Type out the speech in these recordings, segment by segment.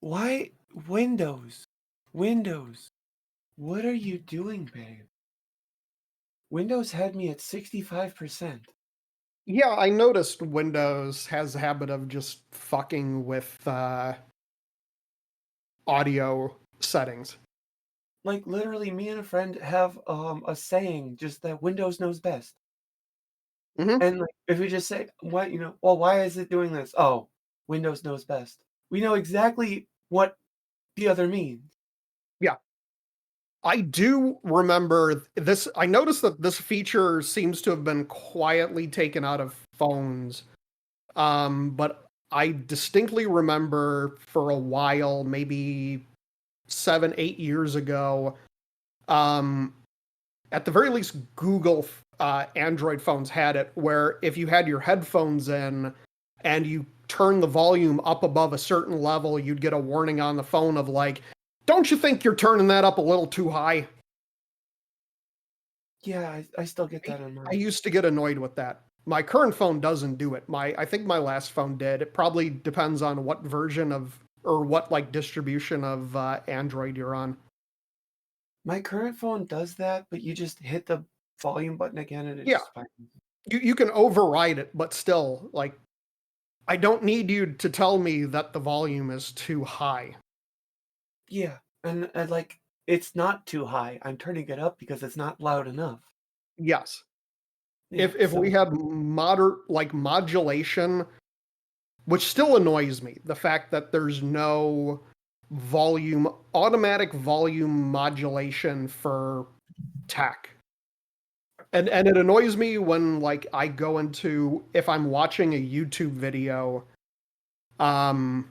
Why Windows? Windows. What are you doing, babe? Windows had me at 65%. Yeah, I noticed Windows has a habit of just fucking with audio settings. Like literally me and a friend have a saying just that Windows knows best. Hmm. And like if we just say what, well, why is it doing this? Oh, Windows knows best. We know exactly what the other means. Yeah. I do remember this. I noticed that this feature seems to have been quietly taken out of phones. But I distinctly remember for a while, maybe 7, 8 years ago, um, at the very least, Google Android phones had it, where if you had your headphones in and you turn the volume up above a certain level, you'd get a warning on the phone of like, "Don't you think you're turning that up a little too high?" Yeah, I still get I, that on I mine. used to get annoyed with that. My current phone doesn't do it. I think my last phone did. It probably depends on what version of or what like distribution of Android you're on. My current phone does that, but you just hit the volume button again and it Yeah, just fine. you can override it, but still, like, I don't need you to tell me that the volume is too high. Yeah, and like it's not too high. I'm turning it up because it's not loud enough. Yes, Yeah, if we so had modulation, which still annoys me, the fact that there's no automatic volume modulation for tech. And it annoys me when like I go into if I'm watching a YouTube video, um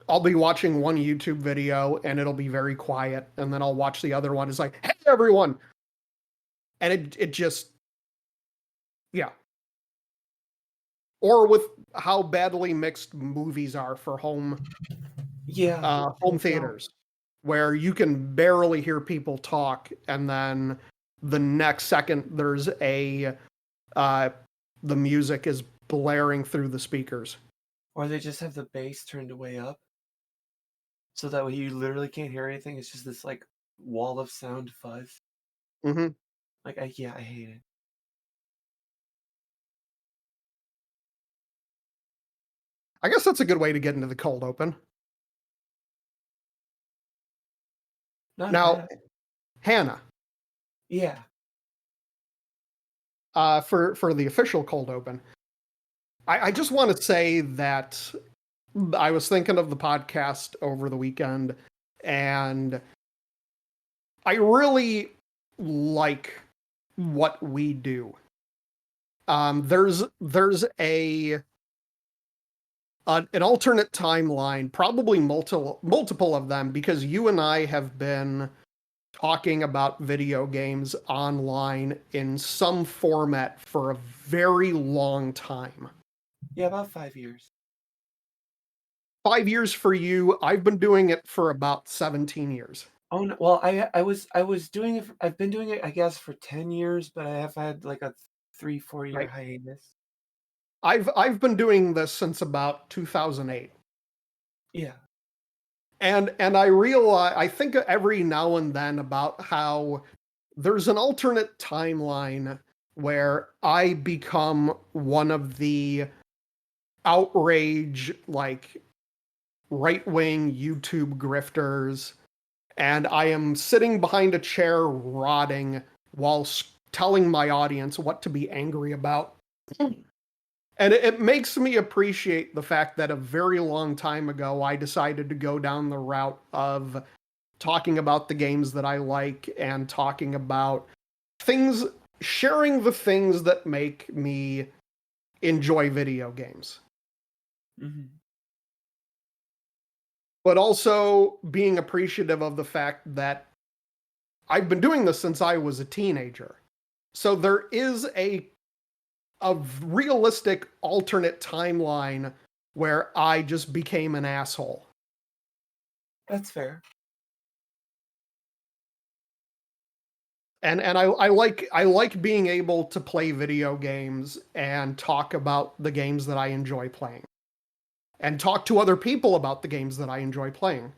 I'll be watching one YouTube video and it'll be very quiet, and then I'll watch the other one. It's like, "Hey everyone." And it just yeah. Or with how badly mixed movies are for yeah, home they don't. theaters, where you can barely hear people talk, and then the next second there's a uh, the music is blaring through the speakers. Or they just have the bass turned way up, so that way you literally can't hear anything. It's just this like wall of sound fuzz. Hmm. Like I hate it. I guess that's a good way to get into the cold open. Not Now, bad. Hannah, Yeah. for the official cold open, I just want to say that I was thinking of the podcast over the weekend, and I really like what we do. There's an alternate timeline, probably multiple of them, because you and I have been talking about video games online in some format for a very long time. Yeah, about 5 years. 5 years for you. I've been doing it for about 17 years. Oh no, well, I was doing it. I've been doing it, I guess, for 10 years, but I have had like a 3 4 year Right. hiatus. I've been doing this since about 2008. Yeah. And I realize I think every now and then about how there's an alternate timeline where I become one of the outrage like right-wing YouTube grifters, and I am sitting behind a chair rotting while telling my audience what to be angry about. And it makes me appreciate the fact that a very long time ago I decided to go down the route of talking about the games that I like and talking about things, sharing the things that make me enjoy video games. Hmm. But also being appreciative of the fact that I've been doing this since I was a teenager. So there is a realistic alternate timeline where I just became an asshole. That's fair. And I like being able to play video games and talk about the games that I enjoy playing. and talk to other people about the games that I enjoy playing.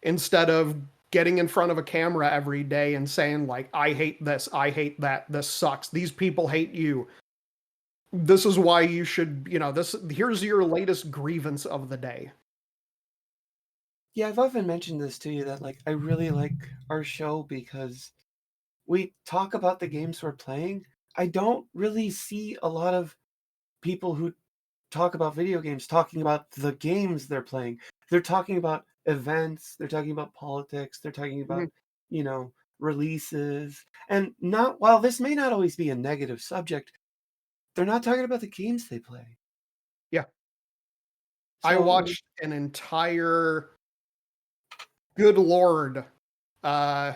Instead of getting in front of a camera every day and saying like, I hate this, I hate that, this sucks, these people hate you. This is why you should, here's your latest grievance of the day. Yeah, I've often mentioned this to you that like I really like our show because we talk about the games we're playing. I don't really see a lot of people who talk about video games talking about the games they're playing. They're talking about events, they're talking about politics, they're talking Mhm. about, releases. And not while this may not always be a negative subject, they're not talking about the games they play. Yeah. I So, watched an entire, good lord, uh,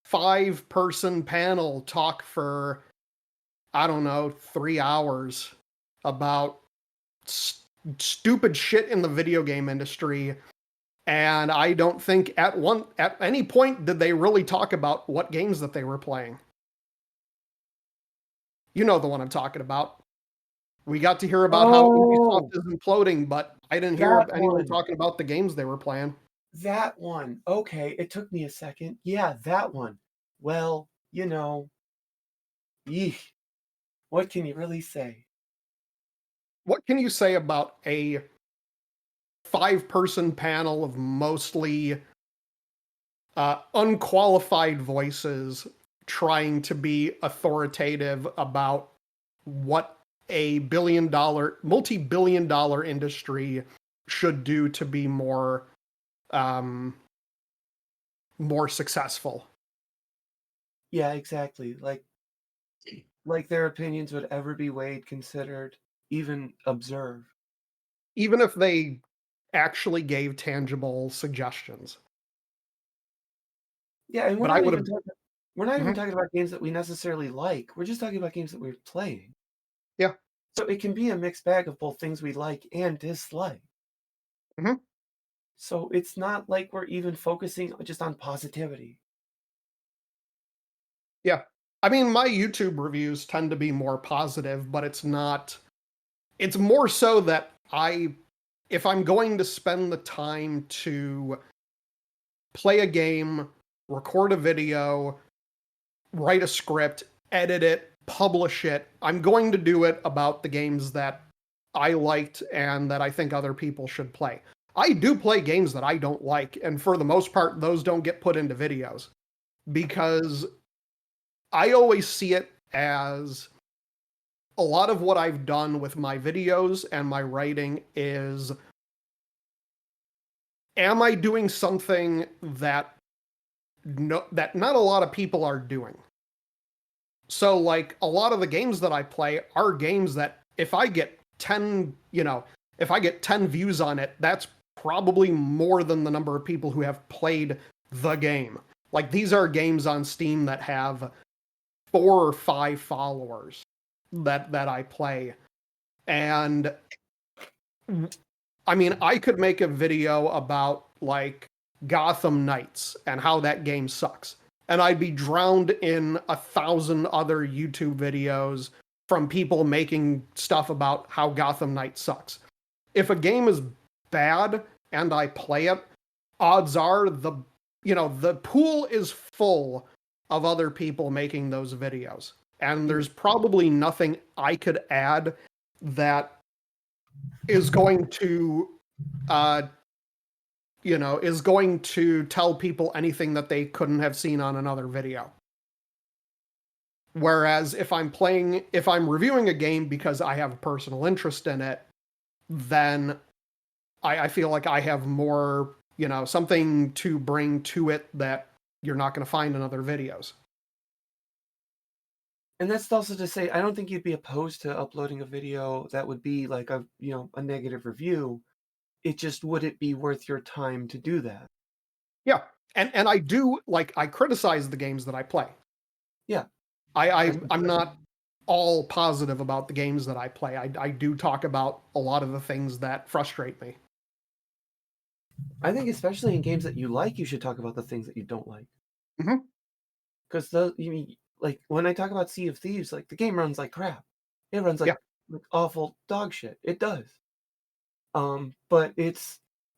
5-person panel talk for, I don't know, 3 hours about stupid shit in the video game industry. And I don't think at any point did they really talk about what games that they were playing. You know the one I'm talking about. We got to hear about how Ubisoft oh, is imploding, but I didn't hear that anyone one. talking about the games they were playing. That one. Okay, it took me a second. Yeah, that one. Well, yeesh, what can you really say? What can you say about a 5-person panel of mostly unqualified voices trying to be authoritative about what a multi-billion dollar industry should do to be um, more successful? Yeah, exactly. Like their opinions would ever be weighed, considered, even observed. Even if they actually gave tangible suggestions. Yeah, and But I would have. we're not even Mhm. talking about games that we necessarily like. We're just talking about games that we're playing. Yeah. So it can be a mixed bag of both things we like and dislike. Mhm. So it's not like we're even focusing just on positivity. Yeah. I mean, my YouTube reviews tend to be more positive, but it's not. It's more so that if I'm going to spend the time to play a game, record a video, write a script, edit it, publish it, I'm going to do it about the games that I liked and that I think other people should play. I do play games that I don't like, and for the most part, those don't get put into videos because I always see it as a lot of what I've done with my videos and my writing is, am I doing something that not a lot of people are doing? So like a lot of the games that I play are games that if I get 10, if I get 10 views on it, that's probably more than the number of people who have played the game. Like these are games on Steam that have 4 or 5 followers that I play. And I mean, I could make a video about like Gotham Knights and how that game sucks. And I'd be drowned in 1,000 other YouTube videos from people making stuff about how Gotham Knights sucks. If a game is bad and I play it, odds are the pool is full of other people making those videos. And Yeah. there's probably nothing I could add that is going to uh is going to tell people anything that they couldn't have seen on another video. Whereas if I'm reviewing a game because I have a personal interest in it, then I feel like I have more, something to bring to it that you're not going to find in other videos. And that's also to say, I don't think you'd be opposed to uploading a video that would be like a negative review. It just wouldn't be worth your time to do that. Yeah. And I do like I criticize the games that I play. Yeah. I'm not all positive about the games that I play. I do talk about a lot of the things that frustrate me. I think especially in games that you like, you should talk about the things that you don't like. Hmm. Because you mean like when I talk about Sea of Thieves, like the game runs like crap. It runs Yeah. like awful dog shit. It does. But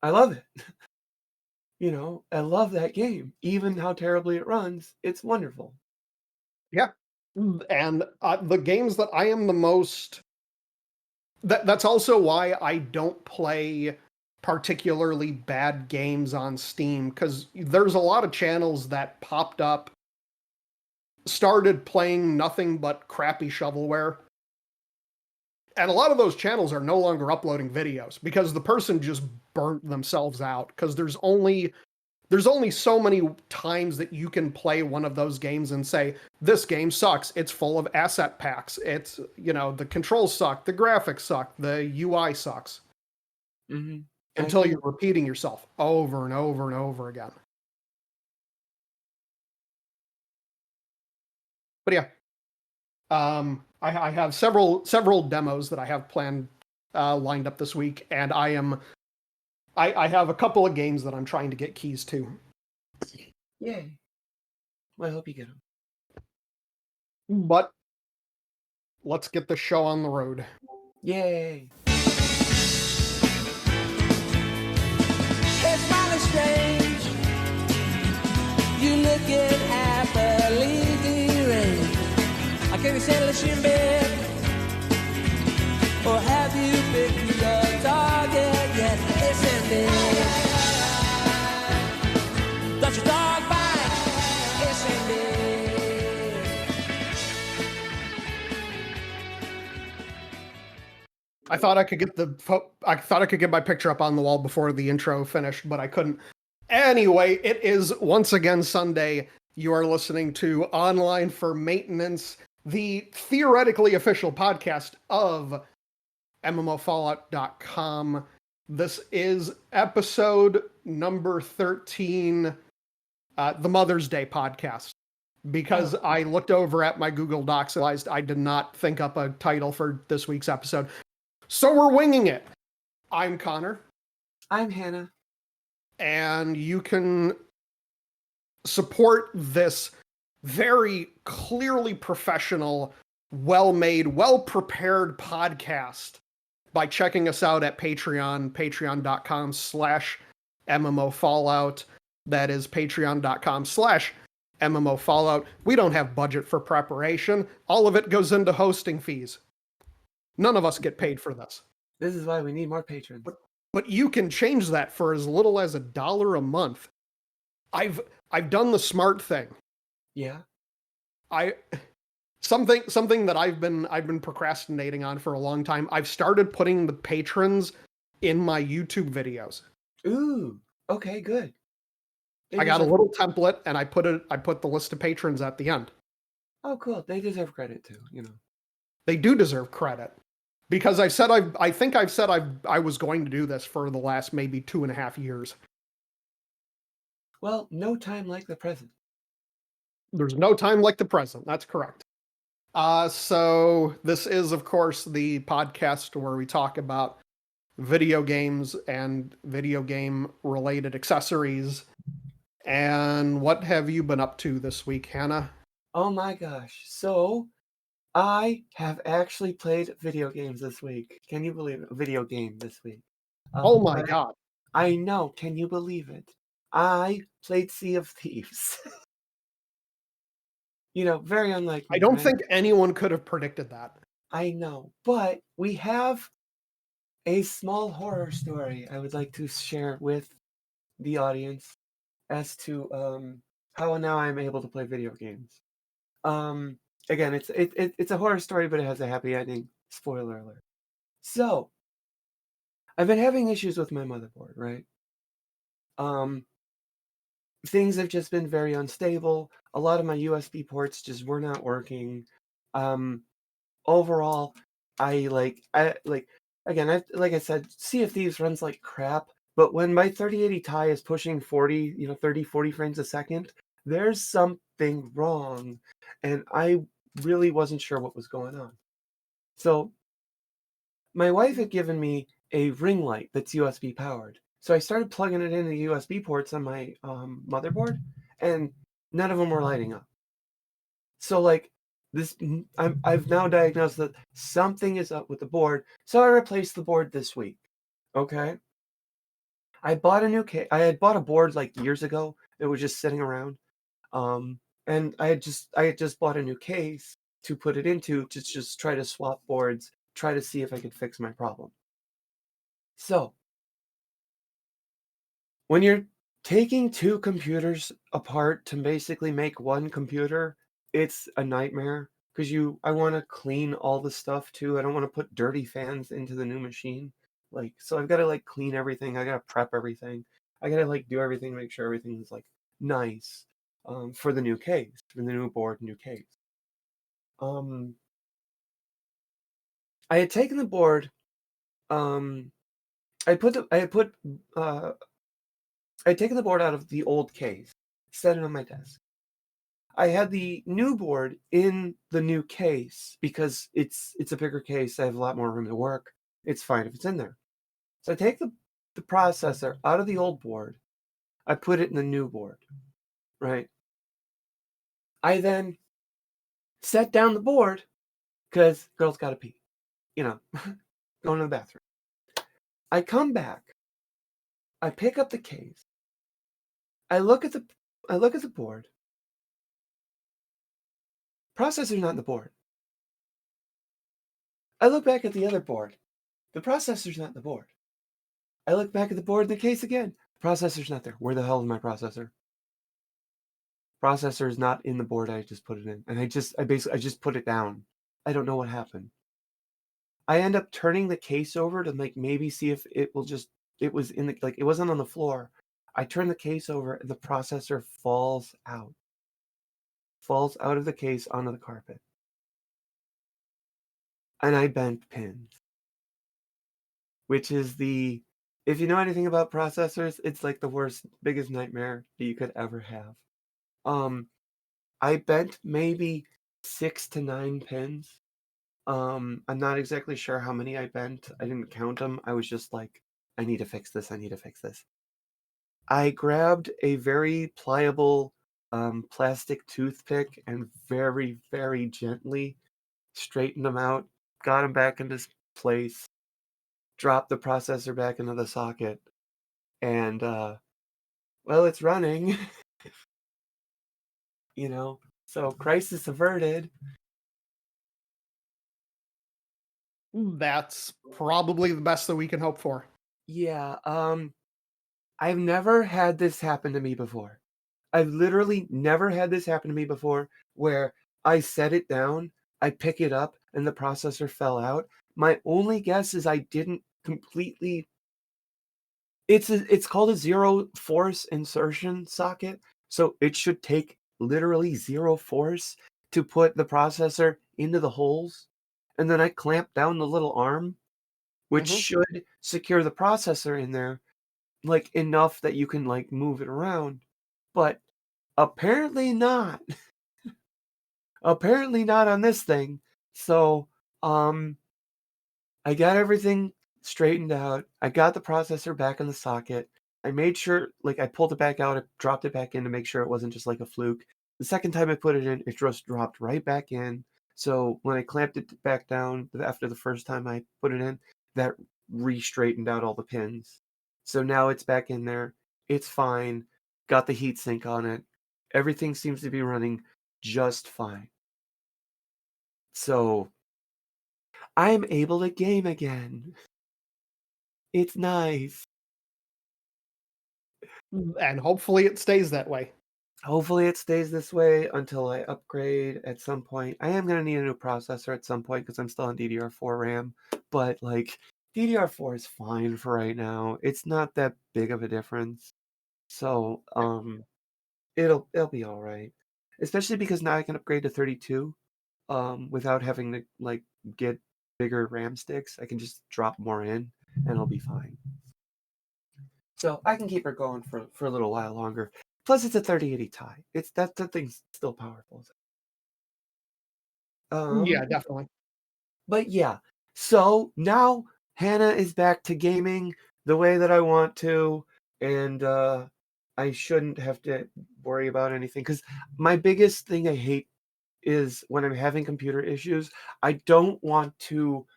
I love it. I love that game. Even how terribly it runs, it's wonderful. Yeah. And the games that I am the most that's also why I don't play particularly bad games on Steam, because there's a lot of channels that popped up, started playing nothing but crappy shovelware. And a lot of those channels are no longer uploading videos because the person just burnt themselves out, because there's only so many times that you can play one of those games and say, this game sucks. It's full of asset packs. The controls suck. The graphics suck. The UI sucks. Hmm. I Until think, you're repeating yourself over and over and over again. But yeah, I have several demos that I have planned, lined up this week, and I have a couple of games that I'm trying to get keys to. yay. Well, I hope you get them. But let's get the show on the road. Yay. It's mighty strange. You looking happily deranged. I can't be sailors in bed. Or have you picked your target yet? It's in bed. Got your dog bite. It's in bed. I thought I could get my picture up on the wall before the intro finished, but I couldn't. Anyway, it is once again Sunday. You are listening to Online for Maintenance, the theoretically official podcast of MMOFallout.com. This is episode number 13, the Mother's Day podcast. Because I looked over at my Google Docs and realized I did not think up a title for this week's episode. So we're winging it. I'm Connor. I'm Hannah. And you can support this very clearly professional, well-made, well-prepared podcast by checking us out at Patreon, patreon.com/MMOFallout. That is patreon.com/MMOFallout. We don't have budget for preparation. All of it goes into hosting fees. None of us get paid for this. This is why we need more patrons. But you can change that for as little as $1 a month. I've done the smart thing. Yeah. Something that I've been procrastinating on for a long time. I've started putting the patrons in my YouTube videos. Ooh. Okay, good. I got a little template and I put the list of patrons at the end. Oh, cool. They deserve credit too, They do deserve credit. Because I think I've said I was going to do this for the last maybe 2.5 years. Well, no time like the present. There's no time like the present. That's correct. So this is, of course, the podcast where we talk about video games and video game related accessories. And what have you been up to this week, Hannah? Oh my gosh. So, I have actually played video games this week. Can you believe it? A video game this week. Oh my God. I know. Can you believe it? I played Sea of Thieves. Very unlike me. I don't right? think anyone could have predicted that. I know. But we have a small horror story I would like to share with the audience as to how now I'm able to play video games. Again, it's a horror story, but it has a happy ending. Spoiler alert. So, I've been having issues with my motherboard, right? Things have just been very unstable. A lot of my USB ports just were not working. Overall, like I said, Sea of Thieves runs like crap. But when my 3080 Ti is pushing 30, 40 frames a second, there's something wrong. And I really wasn't sure what was going on. So my wife had given me a ring light that's USB powered. So I started plugging it into the USB ports on my motherboard, and none of them were lighting up. So I've now diagnosed that something is up with the board. So I replaced the board this week. Okay. I bought a new case. I had bought a board, like, years ago that was just sitting around, um, and I had just bought a new case to put it into to just try to swap boards, try to see if I could fix my problem. So, when you're taking 2 computers apart to basically make 1 computer, it's a nightmare because I wanna clean all the stuff too. I don't wanna put dirty fans into the new machine. Like, so I've gotta, like, clean everything. I gotta prep everything. I gotta, like, do everything, make sure everything's, like, nice, for the new case, for the new board, new case. Um, I had taken the board, um, I had put, uh I had taken the board out of the old case, set it on my desk. I had the new board in the new case because it's a bigger case. I have a lot more room to work. It's fine if it's in there. So I take the processor out of the old board. I put it in the new board, right? I then set down the board because girl's got to pee, you know, going to the bathroom. I come back. I pick up the case. I look at the I look at the board. Processor's not in the board. I look back at the other board. The processor's not in the board. I look back at the board in the case again. Processor's not there. Where the hell is my processor? Processor is not in the board I just put it in. And I just put it down. I don't know what happened. I end up turning the case over to like maybe see if it will just it was in the like it wasn't on the floor. I turn the case over and the processor falls out. Falls out of the case onto the carpet. And I bent pins, which is the if you know anything about processors, it's like the worst, biggest nightmare that you could ever have. Um, I bent maybe 6 to 9 pins. I'm not exactly sure how many I bent. I didn't count them. I was just like, "I need to fix this, I need to fix this." I grabbed a very pliable, plastic toothpick and very, very gently straightened them out, got them back into place, dropped the processor back into the socket, and, well, it's running, you know? So, crisis averted. That's probably the best that we can hope for. Yeah, I've never had this happen to me before. I've literally never had this happen to me before where I set it down, I pick it up, and the processor fell out. My only guess is I didn't completely it's called a zero force insertion socket, so it should take literally 0 force to put the processor into the holes, and then I clamp down the little arm, which Mhm. should secure the processor in there, like, enough that you can, like, move it around, but apparently not. Apparently not on this thing. So, um, I got everything straightened out. I got the processor back in the socket. I made sure like, I pulled it back out, I dropped it back in to make sure it wasn't just like a fluke. The second time I put it in, it just dropped right back in. So, when I clamped it back down after the first time I put it in, that re-straightened out all the pins. So now it's back in there. It's fine. Got the heat sink on it. Everything seems to be running just fine. So, I am able to game again. It's nice. And hopefully it stays that way. Hopefully, it stays this way until I upgrade at some point. I am gonna need a new processor at some point because 'cause I'm still on DDR4 RAM, but, like, DDR4 is fine for right now. It's not that big of a difference. So, it'll be alright. Especially because now I can upgrade to 32, without having to, like, get bigger RAM sticks. I can just drop more in, and it'll be fine. So I can keep her going for a little while longer. Plus, it's a 3080 Ti. It's that thing's still powerful. Yeah, Um, definitely. but yeah. So now Hannah is back to gaming the way that I want to, and I shouldn't have to worry about anything. Because my biggest thing I hate is when I'm having computer issues. I don't want to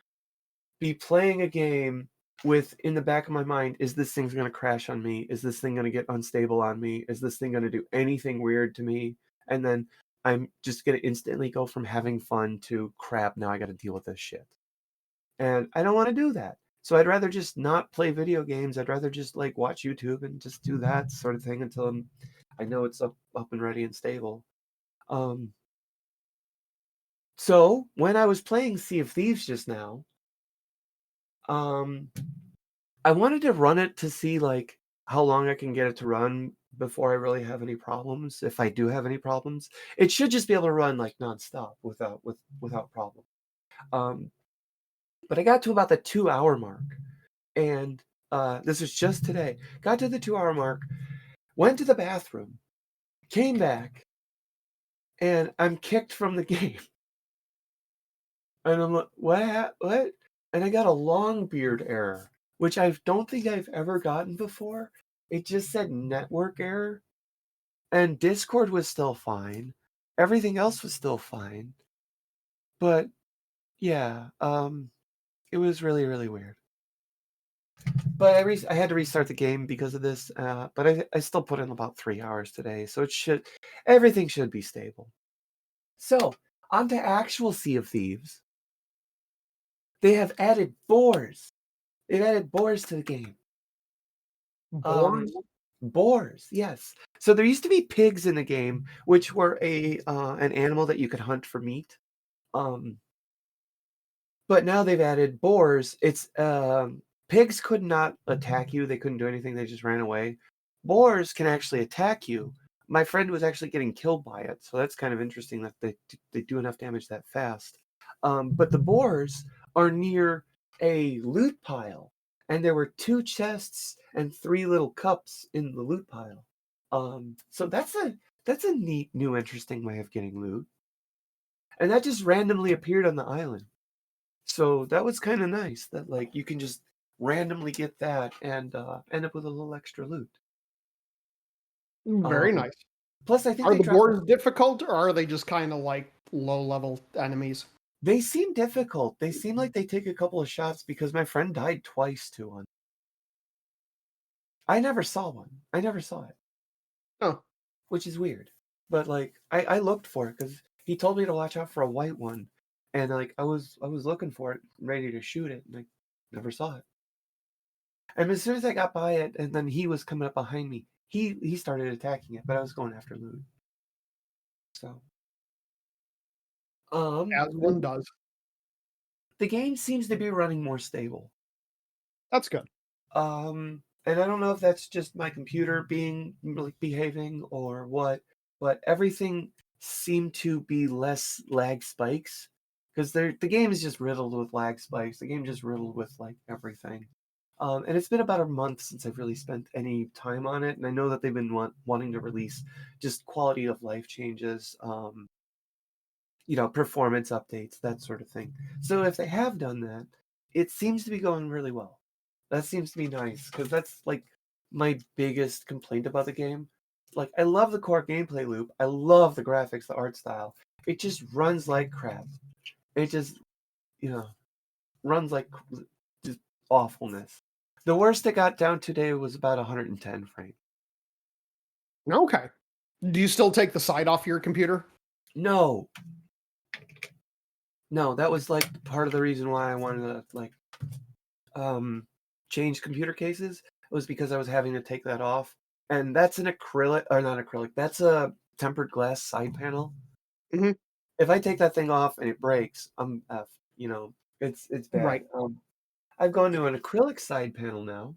be playing a game with in the back of my mind, is this thing's gonna crash on me? Is this thing gonna get unstable on me? Is this thing gonna do anything weird to me? And then I'm just gonna instantly go from having fun to crap, now I gotta deal with this shit. And I don't wanna do that. So I'd rather just not play video games. I'd rather just like watch YouTube and just do that sort of thing until I know it's up and ready and stable. Um, so when I was playing Sea of Thieves just now, um, I wanted to run it to see like how long I can get it to run before I really have any problems. If I do have any problems, it should just be able to run like nonstop without problem. Um, but I got to about the 2 hour mark, and this was just today. Got to the 2 hour mark, went to the bathroom, came back, and I'm kicked from the game. And I'm like, what? And I got a long beard error, which I don't think I've ever gotten before. It just said network error, and Discord was still fine. Everything else was still fine. But yeah, it was really, really weird. But I had to restart the game because of this. But I still put in about 3 hours today, so everything should be stable. So on to actual Sea of Thieves. They have added boars. They've added boars to the game. Um, Boars? boars, yes. So there used to be pigs in the game, which were an animal that you could hunt for meat. Um, but now they've added boars. Pigs could not attack you. They couldn't do anything. They just ran away. Boars can actually attack you. My friend was actually getting killed by it, so that's kind of interesting that they do enough damage that fast. But the boars are near a loot pile, and there were 2 chests and 3 little cups in the loot pile. So that's a neat, new, interesting way of getting loot, and that just randomly appeared on the island. So that was kind of nice that like you can just randomly get that and end up with a little extra loot. Very Um, nice. plus, I think Are they the dropped. boars difficult, or are they just kind of like low-level enemies? They seem difficult. They seem like they take a couple of shots because my friend died twice to one. I never saw one. I never saw it, Oh, which is weird. But like I looked for it because he told me to watch out for a white one, and like I was looking for it, ready to shoot it, and I never saw it. And as soon as I got by it, and then he was coming up behind me, he started attacking it, but I was going after loot. So as one does. the game seems to be running more stable. That's good. And I don't know if that's just my computer being like behaving or what, but everything seemed to be less lag spikes because the game is just riddled with lag spikes. The game just riddled with like everything. And it's been about a month since I've really spent any time on it, and I know that they've been wanting to release just quality of life changes, performance updates, that sort of thing. So if they have done that, it seems to be going really well. That seems to be nice because that's like my biggest complaint about the game. Like, I love the core gameplay loop. I love the graphics, the art style. It just runs like crap. It just, you know, runs like just awfulness. The worst it got down today was about 110 frames. Okay. Do you still take the side off your computer? No, no, that was like part of the reason why I wanted to like change computer cases was because I was having to take that off. And that's an acrylic or not acrylic, that's a tempered glass side panel. Mhm. If I take that thing off and it breaks, I'm F, it's bad. Right. I've gone to an acrylic side panel now,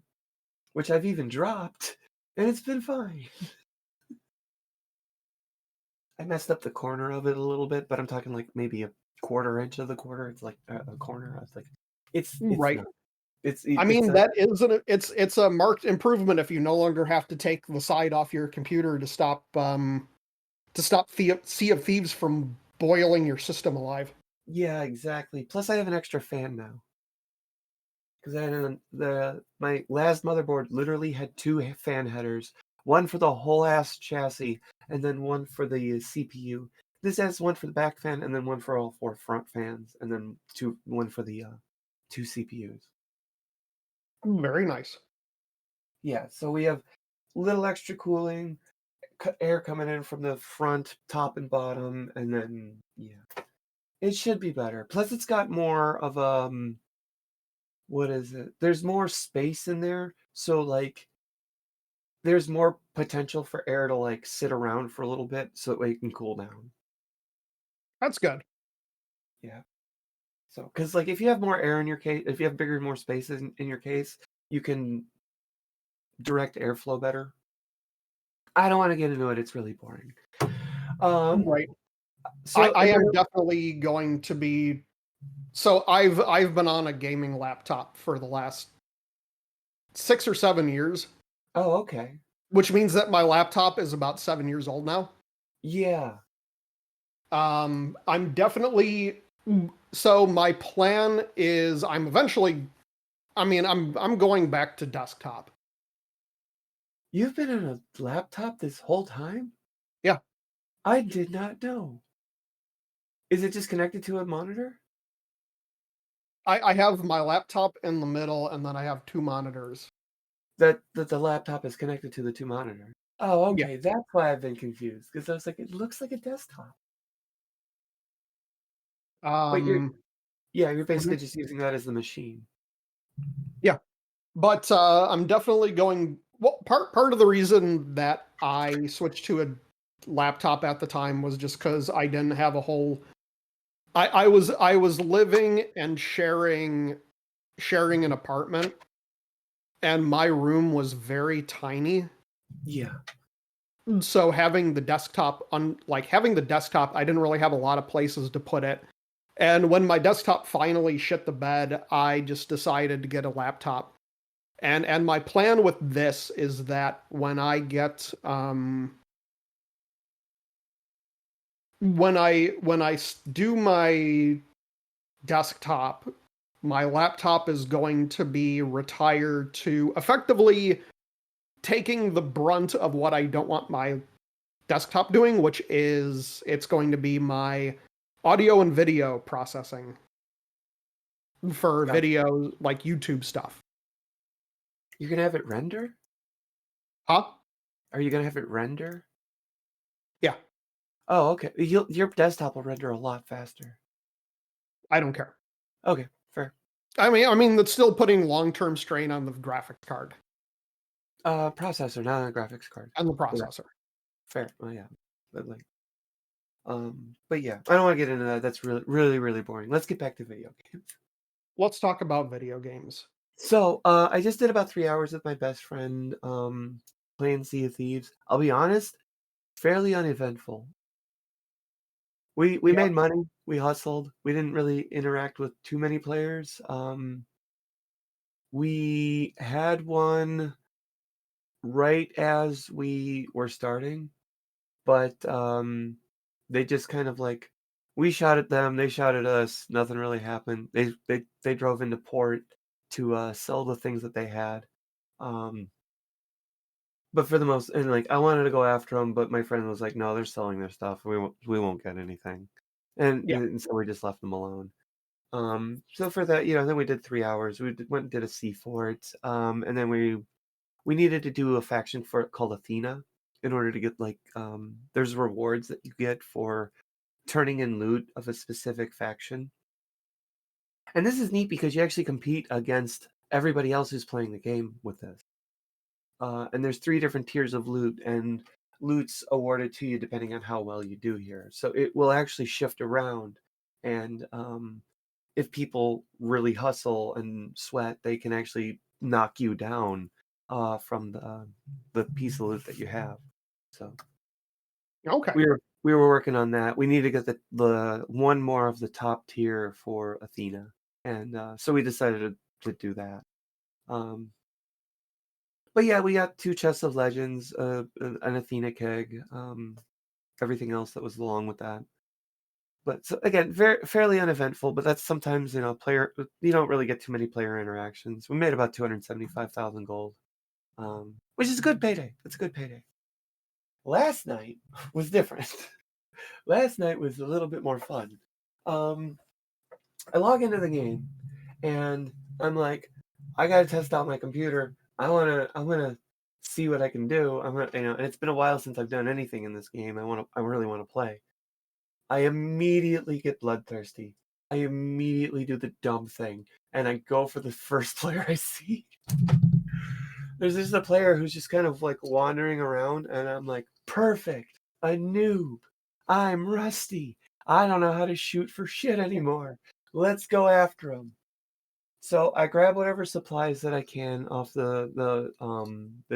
which I've even dropped, and it's been fine. I messed up the corner of it a little bit, but I'm talking like maybe a quarter inch of the quarter. It's like a corner. I was like, it's Right. not. It's I it's mean, a that is it's a marked improvement if you no longer have to take the side off your computer to stop Sea of Thieves from boiling your system alive. yeah, exactly. Plus, I have an extra fan now because I had my last motherboard literally had 2 fan headers, one for the whole ass chassis, and then one for the CPU. This has one for the back fan, and then one for all 4 front fans, and then one for the 2 CPUs. Very nice. Yeah, so we have little extra cooling, air coming in from the front, top and bottom, and then yeah, it should be better. Plus, it's got more of what is it? There's more space in there, so like there's more potential for air to like sit around for a little bit, so that way it can cool down. That's good. Yeah. So, because like if you have more air in your case, if you have bigger, more spaces in your case, you can direct airflow better. I don't want to get into it; it's really boring. Um, Right. so I and am then, definitely going to be. So I've been on a gaming laptop for the last 6 or 7 years, oh, okay, which means that my laptop is about 7 years old now. yeah, I'm definitely. So my plan is I'm eventually. I mean, I'm going back to desktop. you've been on a laptop this whole time? Yeah, I did not know. Is it just connected to a monitor? I have my laptop in the middle, and then I have two monitors. That the laptop is connected to the two monitors. Oh, Yeah. okay, that's why I've been confused because I was like, it looks like a desktop, but you're Um. yeah, you're basically Mhm. just using that as the machine. Yeah. But I'm definitely going. Well, part of the reason that I switched to a laptop at the time was just because I didn't have a whole. I was living and sharing an apartment, and my room was very tiny. Yeah, So having the desktop having the desktop, I didn't really have a lot of places to put it. And when my desktop finally shit the bed, I just decided to get a laptop. And my plan with this is that when I do my desktop, my laptop is going to be retired to effectively taking the brunt of what I don't want my desktop doing, which is it's going to be my audio and video processing for gotcha. video like YouTube stuff. You're gonna have it render? Huh? Are you gonna have it render? Yeah, Oh, okay. Your desktop will render a lot faster. I don't care. Okay, fair. I mean, that's still putting long-term strain on the graphics card Processor, not a graphics card. and the Yeah, processor. fair. Oh yeah, but like, but yeah, I don't want to get into that. That's really, really, really boring. Let's get back to video games. Let's talk about video games. So, I just did about 3 hours with my best friend, playing Sea of Thieves. I'll be honest, fairly uneventful. We Yep. made money, we hustled, we didn't really interact with too many players. We had one right as we were starting, but they just kind of like we shot at them, they shot at us, nothing really happened. They drove into port to sell the things that they had. Um, but for the most and like I wanted to go after them, but my friend was like, "No, they're selling their stuff. We won't get anything." Yeah. And so we just left them alone. So for that, then we did 3 hours. Went and did a sea fort, and then we needed to do a faction for it called Athena in order to get like there's rewards that you get for turning in loot of a specific faction. And this is neat because you actually compete against everybody else who's playing the game with this. And there's three different tiers of loot, and loot's awarded to you depending on how well you do here. So it will actually shift around, and if people really hustle and sweat, they can actually knock you down from the piece of loot that you have. So Okay. we were working on that. We need to get the one more of the top tier for Athena, and so we decided to do that. Um, but yeah, we got 2 chests of legends, an Athena keg, everything else that was along with that. But so again, very fairly uneventful. But that's sometimes player you don't really get too many player interactions. We made about 275,000 gold, which is a good payday. That's a good payday. Last night was different. Last night was a little bit more fun. Um, I log into the game and I'm like, I gotta test out my computer. I'm gonna see what I can do. I'm gonna, and it's been a while since I've done anything in this game. I really want to play. I immediately get bloodthirsty. I immediately do the dumb thing, and I go for the first player I see. There's just a player who's just kind of like wandering around, and I'm like, perfect, a noob. I'm rusty. I don't know how to shoot for shit anymore. Let's go after him. So I grab whatever supplies that I can off the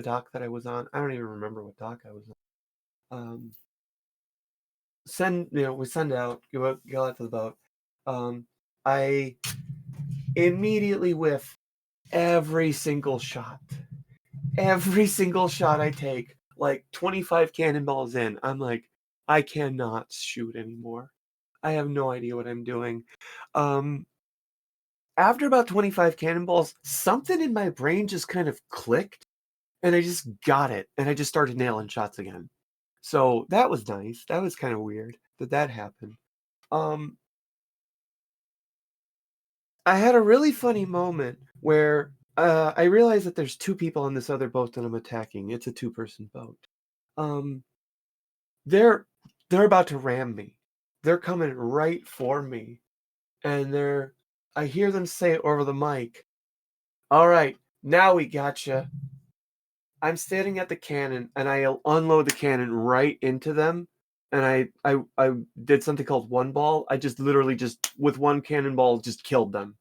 dock that I was on. I don't even remember what dock I was on. We send out, go out to the boat. I immediately whiff every single shot. Every single shot I take, like 25 cannonballs in, I'm like, I cannot shoot anymore. I have no idea what I'm doing. Um, After about 25 cannonballs, something in my brain just kind of clicked, and I just got it, and I just started nailing shots again. So that was nice. That was kind of weird that happened. Um, I had a really funny moment where I realized that there's two people on this other boat that I'm attacking. It's a two-person boat. Um, they're they're about to ram me. They're coming right for me, and I hear them say over the mic, "All right, now we gotcha." I'm standing at the cannon, and I unload the cannon right into them, and I did something called one ball. I just literally just with one cannonball just killed them.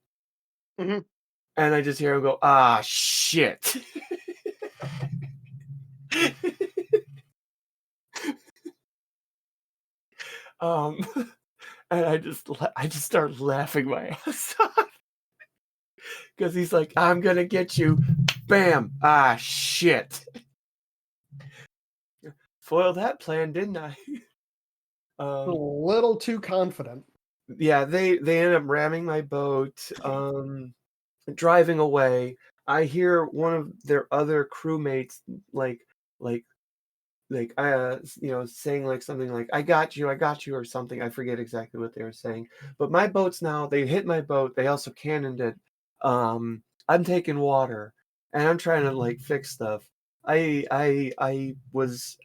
Mhm. And I just hear him go, "Ah, shit." Um, and I just start laughing my ass off because he's like, "I'm gonna get you." Bam! Ah, shit. Foiled that plan, didn't I? A Um, little too confident. yeah, they end up ramming my boat, driving away. I hear one of their other crewmates like like saying like something like I got you," or something. I forget exactly what they were saying. But my boat's now, they hit my boat, they also cannoned it. I'm taking water, and I'm trying to like fix stuff. I was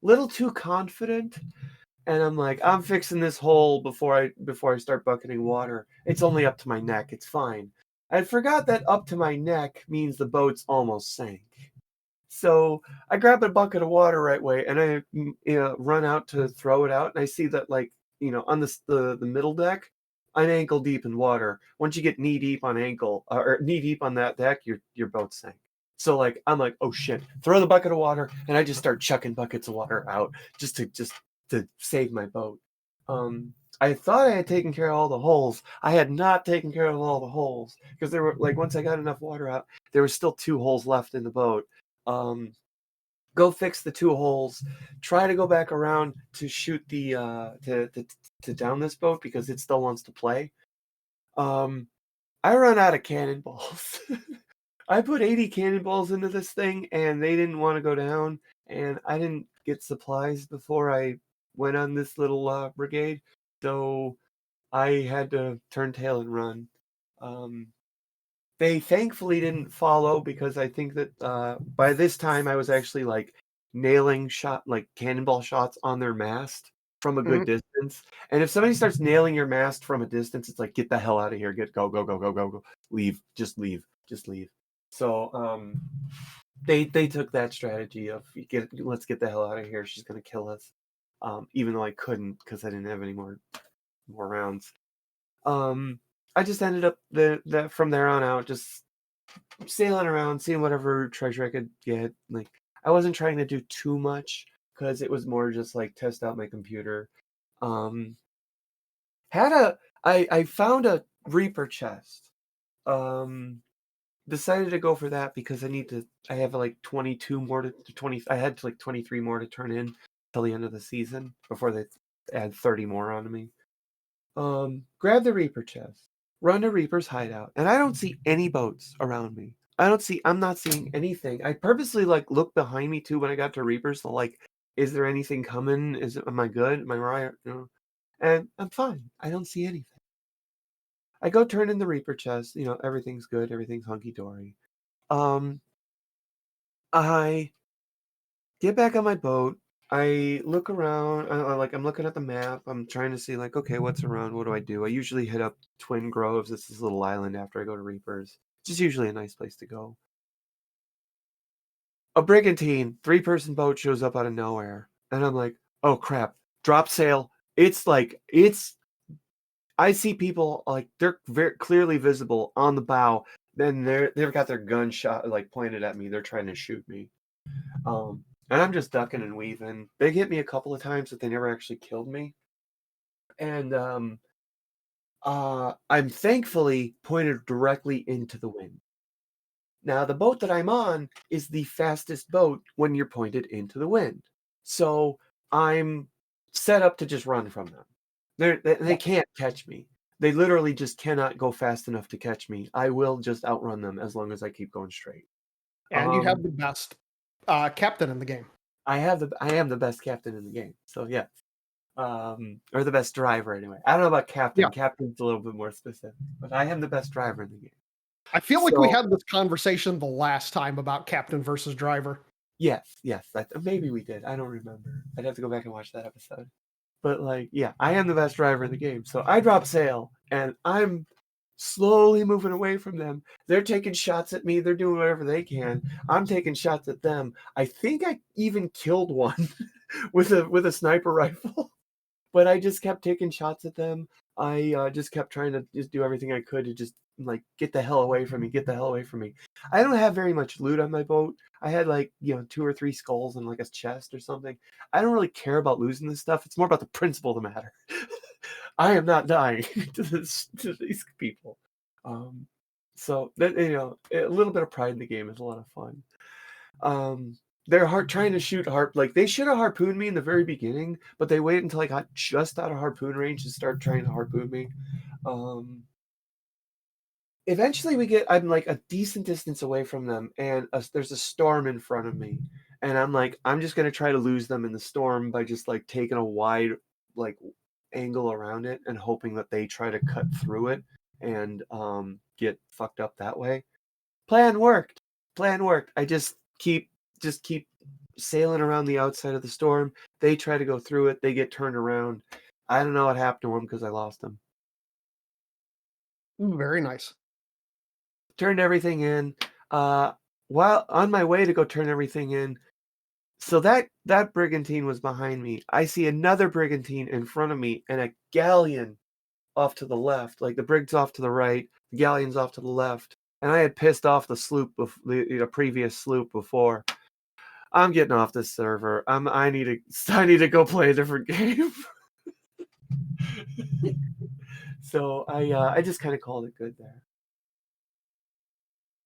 little too confident, and I'm like, I'm fixing this hole before I start bucketing water. It's only up to my neck, it's fine. I forgot that up to my neck means the boat's almost sank. So I grab a bucket of water right away, and run out to throw it out, and I see that like on the middle deck, I'm ankle deep in water. Once you get knee deep on ankle or knee deep on that deck, your boat sank. So like I'm like, oh shit, throw the bucket of water, and I just start chucking buckets of water out just to save my boat. I thought I had taken care of all the holes. I had not taken care of all the holes because there were like once I got enough water out, there was still two holes left in the boat. um, Go fix the two holes, try to go back around to shoot the to down this boat because it still wants to play. um I run out of cannonballs. I put 80 cannonballs into this thing, and they didn't want to go down, and I didn't get supplies before I went on this little brigade, so I had to turn tail and run. um They thankfully didn't follow because I think that by this time I was actually like nailing cannonball shots on their mast from a good Mhm. distance. And if somebody starts nailing your mast from a distance, it's like get the hell out of here, go, leave, just leave. So they took that strategy of let's get the hell out of here. She's gonna kill us. Even though I couldn't because I didn't have any more rounds. Um, I just ended up from there on out just sailing around, seeing whatever treasure I could get. Like I wasn't trying to do too much because it was more just like test out my computer. Um, had a I found a Reaper chest. Um, Decided to go for that because I have like 22 more to 20. I had like 23 more to turn in till the end of the season before they add 30 more onto me. Grab the Reaper chest, run to Reaper's hideout, and I don't see any boats around me. I'm not seeing anything. I purposely like look behind me too when I got to Reaper's to like, is there anything coming? Am I good? Am I right? And I'm fine. I don't see anything. I go turn in the Reaper chest, everything's good, everything's hunky dory. Um, I get back on my boat. I look around. I'm looking at the map. I'm trying to see, like, okay, what's around? What do I do? I usually hit up Twin Groves. It's this little island after I go to Reapers. It's just usually a nice place to go. A brigantine, 3-person boat shows up out of nowhere, and I'm like, oh crap! Drop sail. I see people, like, they're very clearly visible on the bow. Then they've got their gun shot, like, pointed at me. They're trying to shoot me. And I'm just ducking and weaving. They hit me a couple of times, but they never actually killed me. And I'm thankfully pointed directly into the wind. Now, the boat that I'm on is the fastest boat when you're pointed into the wind. So I'm set up to just run from them. They can't catch me. They literally just cannot go fast enough to catch me. I will just outrun them as long as I keep going straight. And you have the best captain in the game. I am the best captain in the game. So yeah. Or the best driver anyway. I don't know about captain. Yeah. Captain's a little bit more specific, but I am the best driver in the game. I feel like we had this conversation the last time about captain versus driver. Yes, maybe we did. I don't remember. I'd have to go back and watch that episode. But like, yeah, I am the best driver in the game. So I drop sail and I'm slowly moving away from them. They're taking shots at me. They're doing whatever they can. I'm taking shots at them. I think I even killed one with a sniper rifle. But I just kept taking shots at them. I just kept trying to just do everything I could to just, like, get the hell away from me. Get the hell away from me. I don't have very much loot on my boat. I had, like, 2 or 3 skulls and, like, a chest or something. I don't really care about losing this stuff. It's more about the principle of the matter. I am not dying to these people. So that, a little bit of pride in the game is a lot of fun. They're trying to shoot like, they should have harpooned me in the very beginning, but they waited until I got just out of harpoon range to start trying to harpoon me. Eventually I'm like a decent distance away from them, and there's a storm in front of me, and I'm like, I'm just gonna try to lose them in the storm by just, like, taking a wide, like, angle around it and hoping that they try to cut through it and get fucked up that way. Plan worked. I just keep sailing around the outside of the storm. They try to go through it. They get turned around. I don't know what happened to them because I lost them. Very nice. Turned everything in. While on my way to go turn everything in, so that brigantine was behind me. I see another brigantine in front of me and a galleon off to the left. Like, the brig's off to the right, the galleon's off to the left. And I had pissed off the sloop, the previous sloop before. I'm getting off this server. I need to go play a different game. So I just kind of called it good there.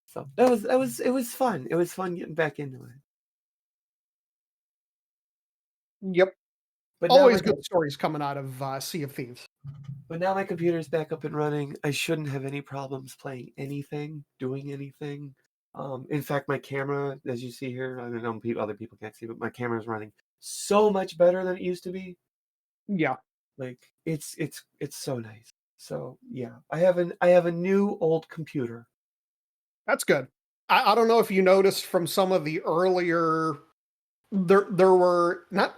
So it was fun. It was fun getting back into it. Yep. But always good stories coming out of Sea of Thieves. But now my computer's back up and running. I shouldn't have any problems playing anything, doing anything. In fact, my camera, as you see here, I don't know, other people can't see, but my camera is running so much better than it used to be. Yeah. Like, it's so nice. So yeah, I have a new old computer. That's good. I don't know if you noticed from some of the earlier, there were not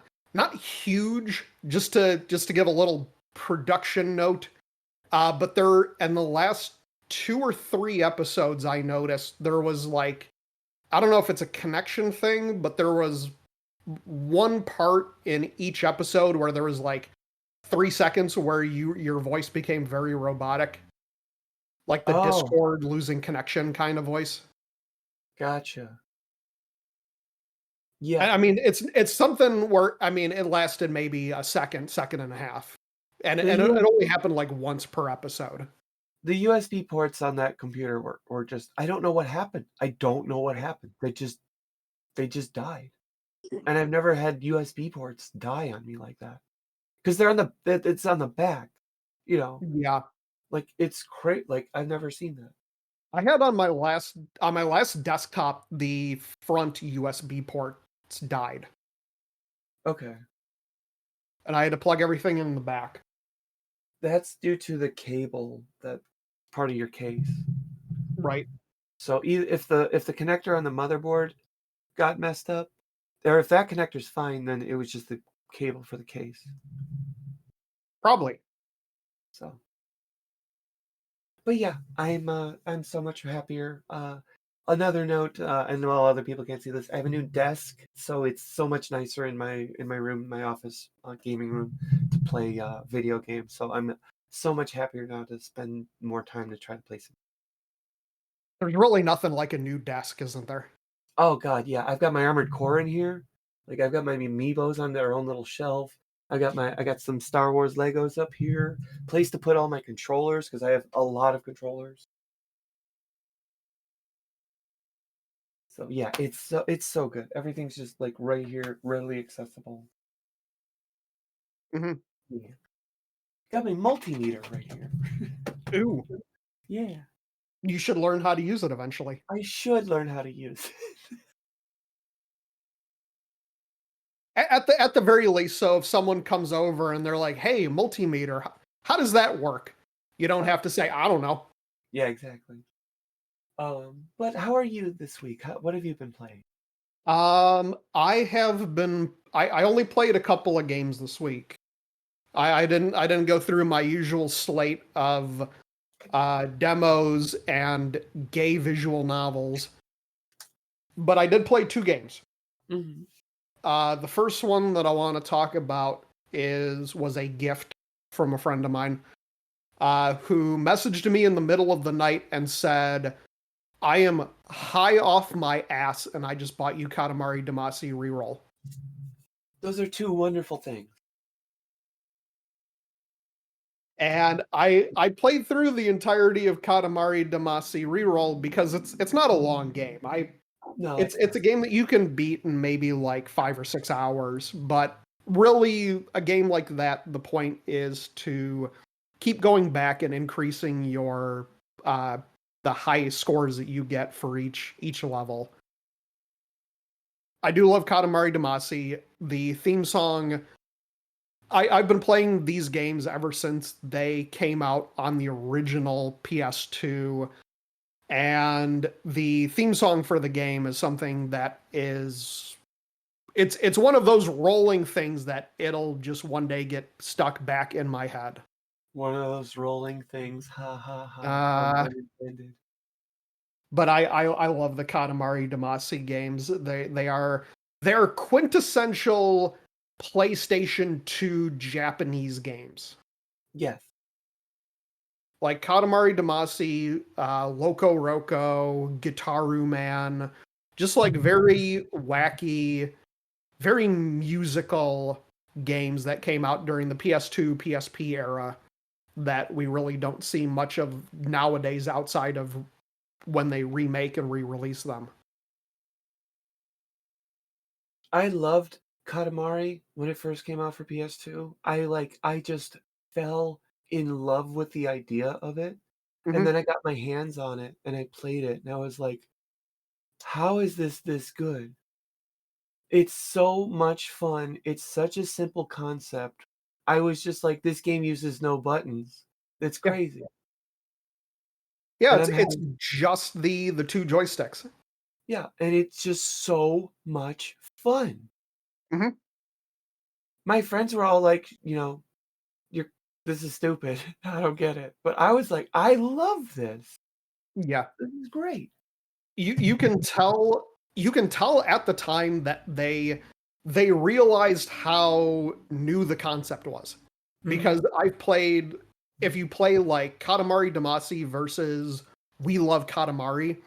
huge, just to give a little production note, but there, in the last 2 or 3 episodes, I noticed there was, like, I don't know if it's a connection thing, but there was one part in each episode where there was, like, 3 seconds where your voice became very robotic. Like the Discord losing connection kind of voice. Gotcha. Yeah. I mean, it's something where, I mean, it lasted maybe a second and a half. And it only happened like once per episode. The USB ports on that computer were just, I don't know what happened. I don't know what happened. They just died. And I've never had USB ports die on me like that. Because it's on the back, Yeah. Like, it's great. Like, I've never seen that. I had on my last desktop, the front USB ports died. Okay. And I had to plug everything in the back. That's due to the cable that part of your case. Right. So if the connector on the motherboard got messed up, or if that connector's fine, then it was just the cable for the case. Probably. So, but yeah, I'm so much happier. Another note, and while other people can't see this, I have a new desk, so it's so much nicer in my room, my office, gaming room, to play video games. So I'm so much happier now to spend more time to try to play some. There's really nothing like a new desk, isn't there? Oh god, yeah, I've got my Armored Core in here. Like I've got my amiibos on their own little shelf. I got some Star Wars Legos up here. Place to put all my controllers because I have a lot of controllers. So yeah, it's so good. Everything's just like right here, readily accessible. Hmm. Yeah. Got my multimeter right here. Ooh, Yeah. you should learn how to use it eventually. I should learn how to use it. At the very least, so if someone comes over and they're like, "Hey, multimeter, how does that work?" You don't have to say, "I don't know." Yeah, exactly. But how are you this week? What have you been playing? I only played a couple of games this week. I didn't go through my usual slate of demos and gay visual novels, but I did play 2 games. Mm-hmm. The first one that I want to talk about was a gift from a friend of mine who messaged me in the middle of the night and said, "I am high off my ass, and I just bought you Katamari Damacy reroll." Those are two wonderful things. And I played through the entirety of Katamari Damacy reroll because it's not a long game. No, It's a game that you can beat in maybe like 5 or 6 hours, but really a game like that, the point is to keep going back and increasing your the high scores that you get for each level. I do love Katamari Damacy. The theme song, I've been playing these games ever since they came out on the original PS2, and the theme song for the game is something that it's one of those rolling things that it'll just one day get stuck back in my head. one of those rolling things. Ha ha ha. Uh, Pun intended. but I love the Katamari Damacy games. They're quintessential PlayStation 2 Japanese games. Yes. Like Katamari Damacy, Loco Roco, Gitaru Man, just like very wacky, very musical games that came out during the PS2, PSP era that we really don't see much of nowadays outside of when they remake and re-release them. I loved Katamari when it first came out for PS2. I just fell in love with the idea of it. And Mhm. then I got my hands on it and I played it and I was like, how is this good? It's so much fun. It's such a simple concept. I was just like, this game uses no buttons. It's Yeah. crazy. Yeah, And it's just the 2 joysticks. yeah, and it's just so much fun. Mhm. My friends were all like, you're this is stupid. I don't get it. But I was like, I love this. Yeah. This is great. You can tell at the time that they realized how new the concept was. Because I've played, if you play like Katamari Damacy versus We Love Katamari,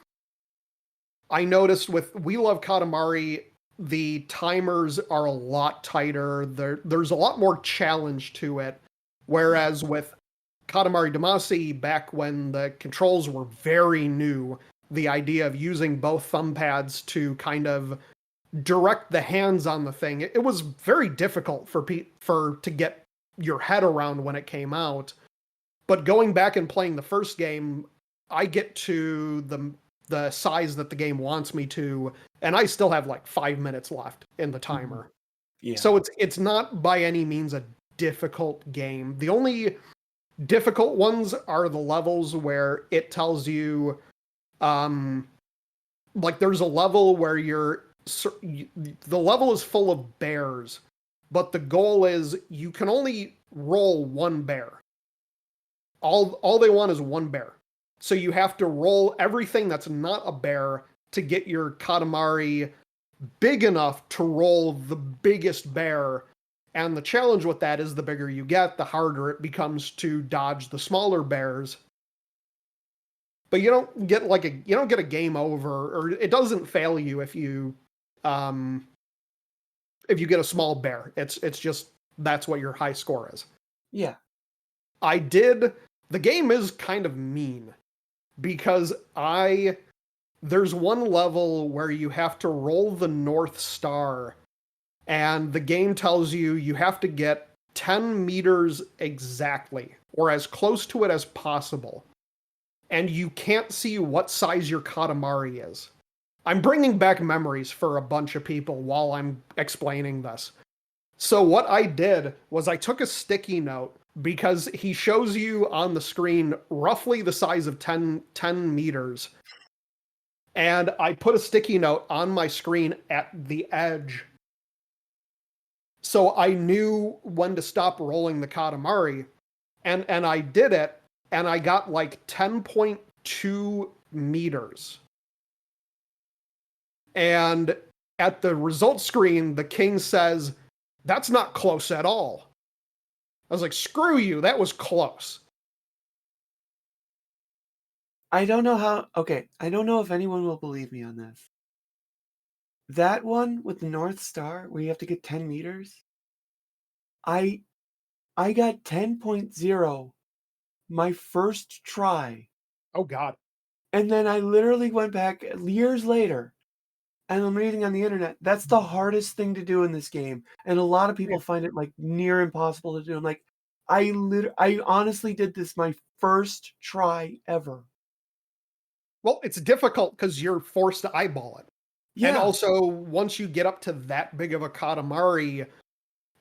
I noticed with We Love Katamari, the timers are a lot tighter. There's a lot more challenge to it. Whereas with Katamari Damacy, back when the controls were very new, the idea of using both thumb pads to kind of direct the hands on the thing, it was very difficult to get your head around when it came out. But going back and playing the first game, I get to the size that the game wants me to, and I still have like 5 minutes left in the timer. Yeah. So it's not by any means a difficult game. Difficult ones are the levels where it tells you, like there's a level where the level is full of bears, but the goal is you can only roll one bear. All they want is one bear. So you have to roll everything that's not a bear to get your Katamari big enough to roll the biggest bear. And the challenge with that is the bigger you get, the harder it becomes to dodge the smaller bears. But you don't get a game over, or it doesn't fail you if you get a small bear. It's just that's what your high score is. Yeah. The game is kind of mean because there's one level where you have to roll the North Star, and the game tells you have to get 10 meters exactly, or as close to it as possible. And you can't see what size your Katamari is. I'm bringing back memories for a bunch of people while I'm explaining this. So what I did was I took a sticky note, because he shows you on the screen roughly the size of 10 meters. And I put a sticky note on my screen at the edge, so I knew when to stop rolling the Katamari. And I did it, and I got like 10.2 meters. And at the result screen, the king says, "That's not close at all." I was like, "Screw you, that was close." I don't know if anyone will believe me on this. That one with the North Star, where you have to get 10 meters, I got 10.0 my first try. Oh, God. And then I literally went back years later, and I'm reading on the internet, that's the hardest thing to do in this game. And a lot of people find it like near impossible to do. I'm like, I honestly did this my first try ever. Well, it's difficult because you're forced to eyeball it. And Yeah. also, once you get up to that big of a Katamari,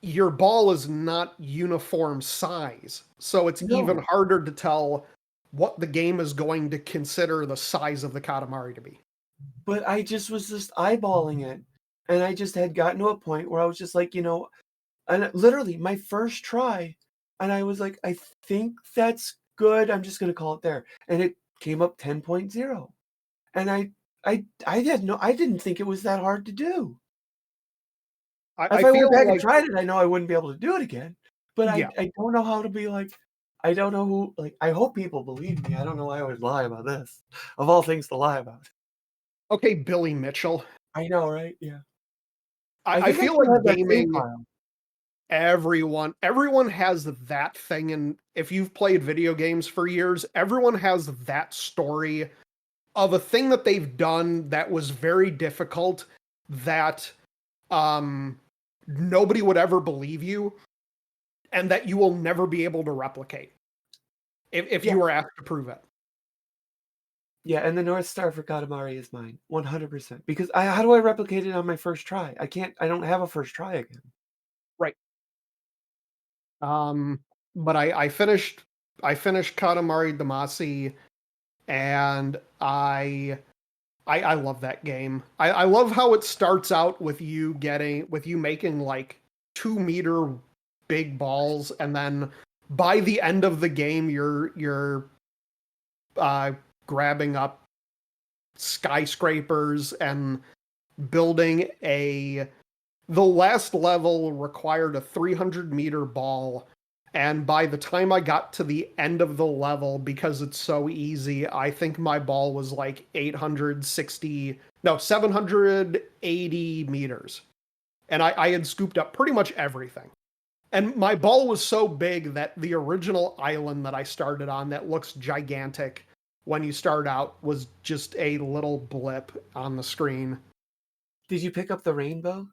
your ball is not uniform size. So it's even No. harder to tell what the game is going to consider the size of the Katamari to be. But I just was just eyeballing it. And I just had gotten to a point where I was just like, and literally my first try, and I was like, I think that's good. I'm just going to call it there. And it came up 10.0. And I didn't think it was that hard to do. If I I feel went back and like, tried it, I know I wouldn't be able to do it again. But yeah. I don't know how to be like, I don't know who, like, I hope people believe me. I don't know why I would lie about this. Of all things to lie about. Okay, Billy Mitchell. I know, right? Yeah. I I think I feel still like have that save gaming, file. everyone has that thing, and if you've played video games for years, everyone has that story of a thing that they've done that was very difficult, that nobody would ever believe you, and that you will never be able to replicate if Yeah. you were asked to prove it. Yeah, and the North Star for Katamari is mine, 100%. Because how do I replicate it on my first try? I don't have a first try again. Right. But I finished Katamari Damacy, and I love that game. I love how it starts out with you making like 2 meter big balls, and then by the end of the game you're grabbing up skyscrapers and building the last level required a 300-meter ball. And by the time I got to the end of the level, because it's so easy, I think my ball was like 780 meters. And I had scooped up pretty much everything. And my ball was so big that the original island that I started on, that looks gigantic when you start out, was just a little blip on the screen. Did you pick up the rainbow?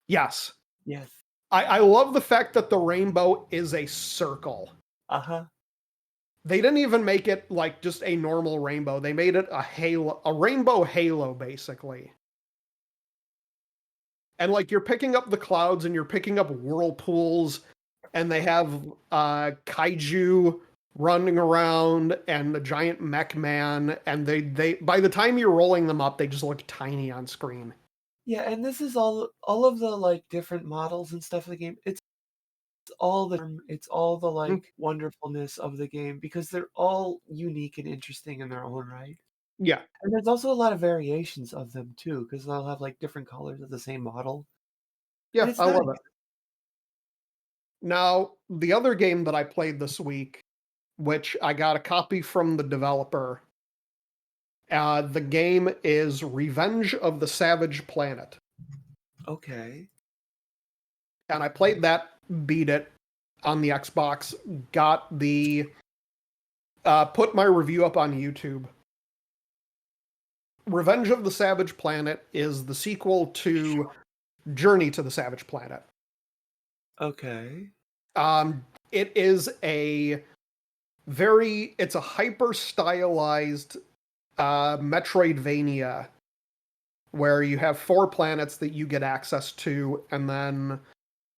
Yes. Yes. I love the fact that the rainbow is a circle. Uh-huh. They didn't even make it like just a normal rainbow. They made it a rainbow halo, basically. And like you're picking up the clouds and you're picking up whirlpools, and they have kaiju running around and the giant mech man, and they by the time you're rolling them up, they just look tiny on screen. Yeah, and this is all of the, like, different models and stuff of the game. It's all the, Mm, like, wonderfulness of the game because they're all unique and interesting in their own right. yeah, And there's also a lot of variations of them too, because 'cause they'll have, like, different colors of the same model, and yeah, it's I nice. love it. Now, the other game that I played this week, which I got a copy from the developer, the game is Revenge of the Savage Planet. Okay. And I played that, beat it on the Xbox, got the put my review up on YouTube. Revenge of the Savage Planet is the sequel to Journey to the Savage Planet. Okay. It is it's a hyper stylized Metroidvania where you have 4 planets that you get access to, and then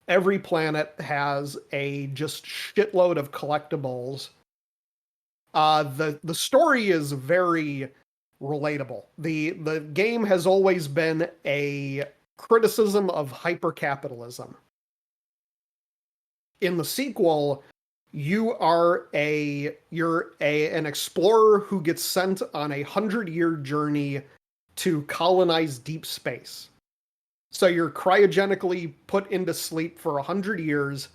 every planet has a just shitload of collectibles. The story is very relatable. The game has always been a criticism of hypercapitalism. In the sequel, you're an explorer who gets sent on a 100-year journey to colonize deep space. So you're cryogenically put into sleep for 100 years,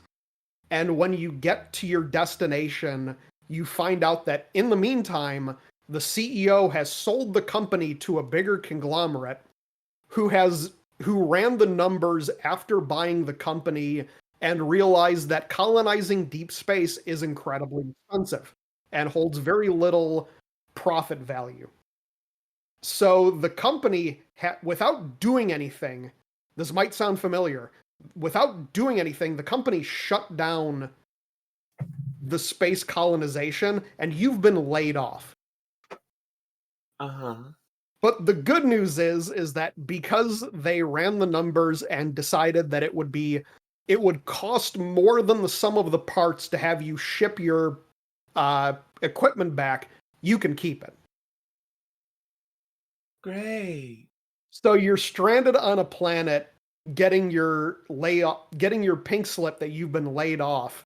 and when you get to your destination, you find out that in the meantime, the CEO has sold the company to a bigger conglomerate who ran the numbers after buying the company and realized that colonizing deep space is incredibly expensive and holds very little profit value. So the company, without doing anything, this might sound familiar, without doing anything, the company shut down the space colonization and you've been laid off. Uh-huh. But the good news is that because they ran the numbers and decided that it would cost more than the sum of the parts to have you ship your equipment back, you can keep it. Great. So you're stranded on a planet getting your pink slip that you've been laid off,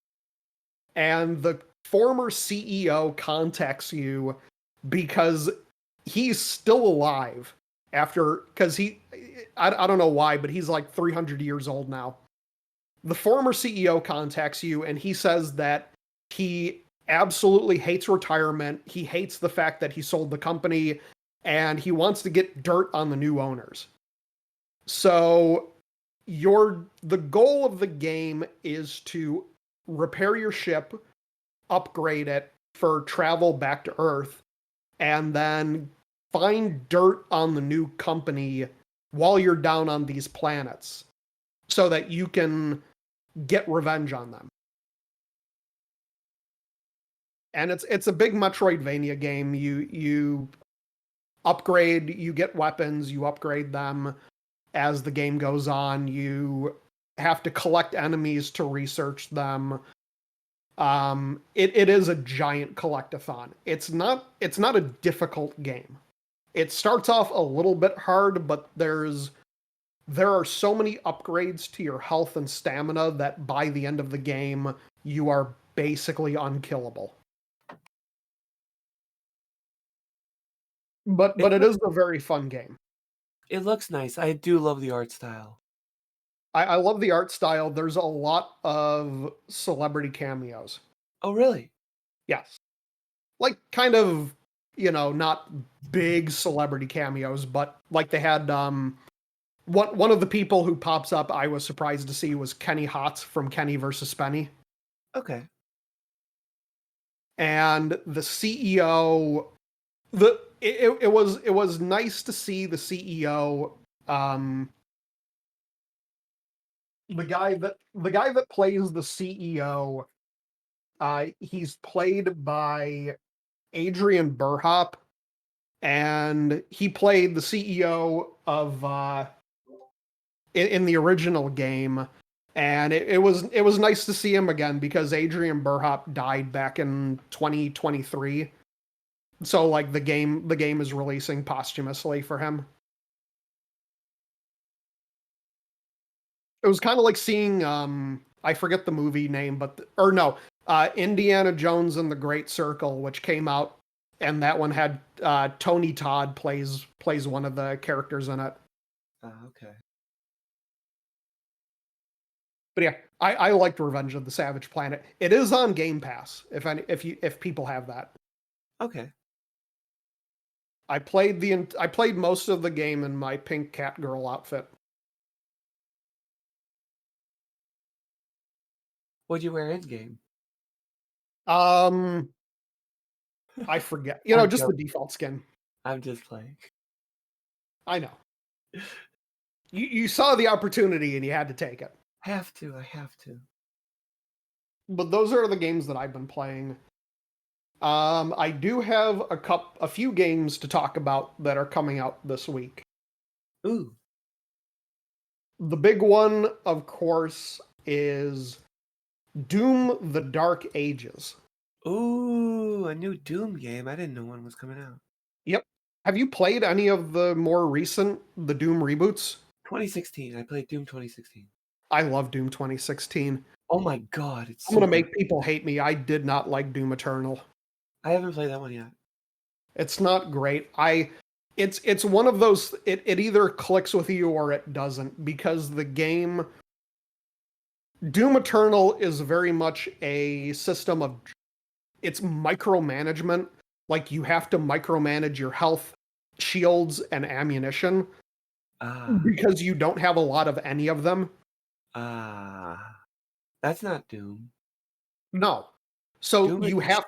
and the former CEO contacts you because he's still alive because I don't know why, but he's like 300 years old now. The former CEO contacts you and he says that he absolutely hates retirement. He hates the fact that he sold the company and he wants to get dirt on the new owners. So the goal of the game is to repair your ship, upgrade it for travel back to Earth, and then find dirt on the new company while you're down on these planets so that you can get revenge on them. And it's a big Metroidvania game. You upgrade, you get weapons, you upgrade them as the game goes on. You have to collect enemies to research them. It is a giant collectathon. It's not a difficult game. It starts off a little bit hard, but there are so many upgrades to your health and stamina that by the end of the game, you are basically unkillable. But It it loo is a very fun game. it looks nice. I do love the art style. I love the art style. There's a lot of celebrity cameos. Oh, really? Yes. Like kind of, not big celebrity cameos, but like they had one of the people who pops up I was surprised to see was Kenny Hotz from Kenny versus Spenny. Okay. And the CEO it was nice to see the CEO the guy that plays the CEO, he's played by Adrian Burhop, and he played the CEO of in the original game And it was nice to see him again because Adrian Burhop died back in 2023. So like the game is releasing posthumously for him. It was kind of like seeing I forget the movie name, but Indiana Jones and the Great Circle, which came out, and that one had Tony Todd plays one of the characters in it. Okay. But yeah, I liked Revenge of the Savage Planet. It is on Game Pass if people have that. Okay. I played most of the game in my pink cat girl outfit. What'd you wear in game? I forget. I'm Just the joking. default skin. I'm just playing. I know. You saw the opportunity and you had to take it. I have to. But those are the games that I've been playing. I do have a few games to talk about that are coming out this week. Ooh. The big one, of course, is Doom: The Dark Ages. Ooh, a new Doom game. I didn't know one was coming out. Yep. Have you played any of the more recent Doom reboots? 2016. I played Doom 2016. I love Doom 2016. Oh my god, it's I'm so gonna good. make people hate me. I did not like Doom Eternal. I haven't played that one yet. It's not great. It's one of those, it either clicks with you or it doesn't, because the game Doom Eternal is very much a system of, it's micromanagement. Like you have to micromanage your health, shields, and ammunition because you don't have a lot of any of them. That's not Doom. No. So Doom you have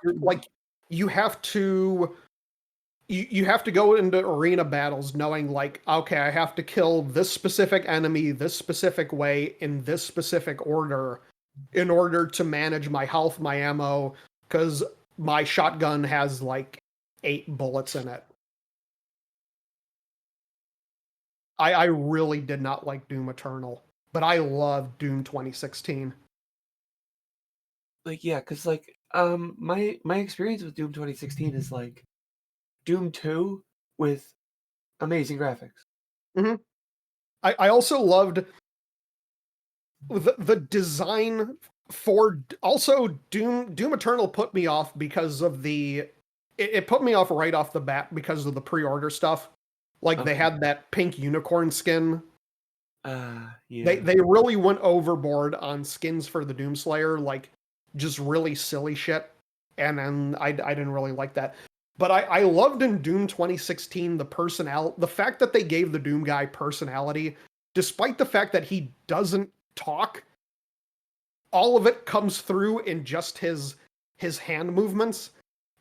to go into arena battles knowing like, okay, I have to kill this specific enemy this specific way in this specific order in order to manage my health, my ammo, because my shotgun has like 8 bullets in it. I really did not like Doom Eternal, but I love Doom 2016. Like, yeah, because like my experience with Doom 2016 is like Doom 2 with amazing graphics. Mm-hmm. I also loved the design for also Doom Eternal put me off because of it put me off right off the bat because of the pre-order stuff. Like they had that pink unicorn skin. Yeah. They really went overboard on skins for the Doomslayer, like just really silly shit. And then I didn't really like that. But I loved in Doom 2016 the fact that they gave the Doom guy personality, despite the fact that he doesn't talk. All of it comes through in just his hand movements.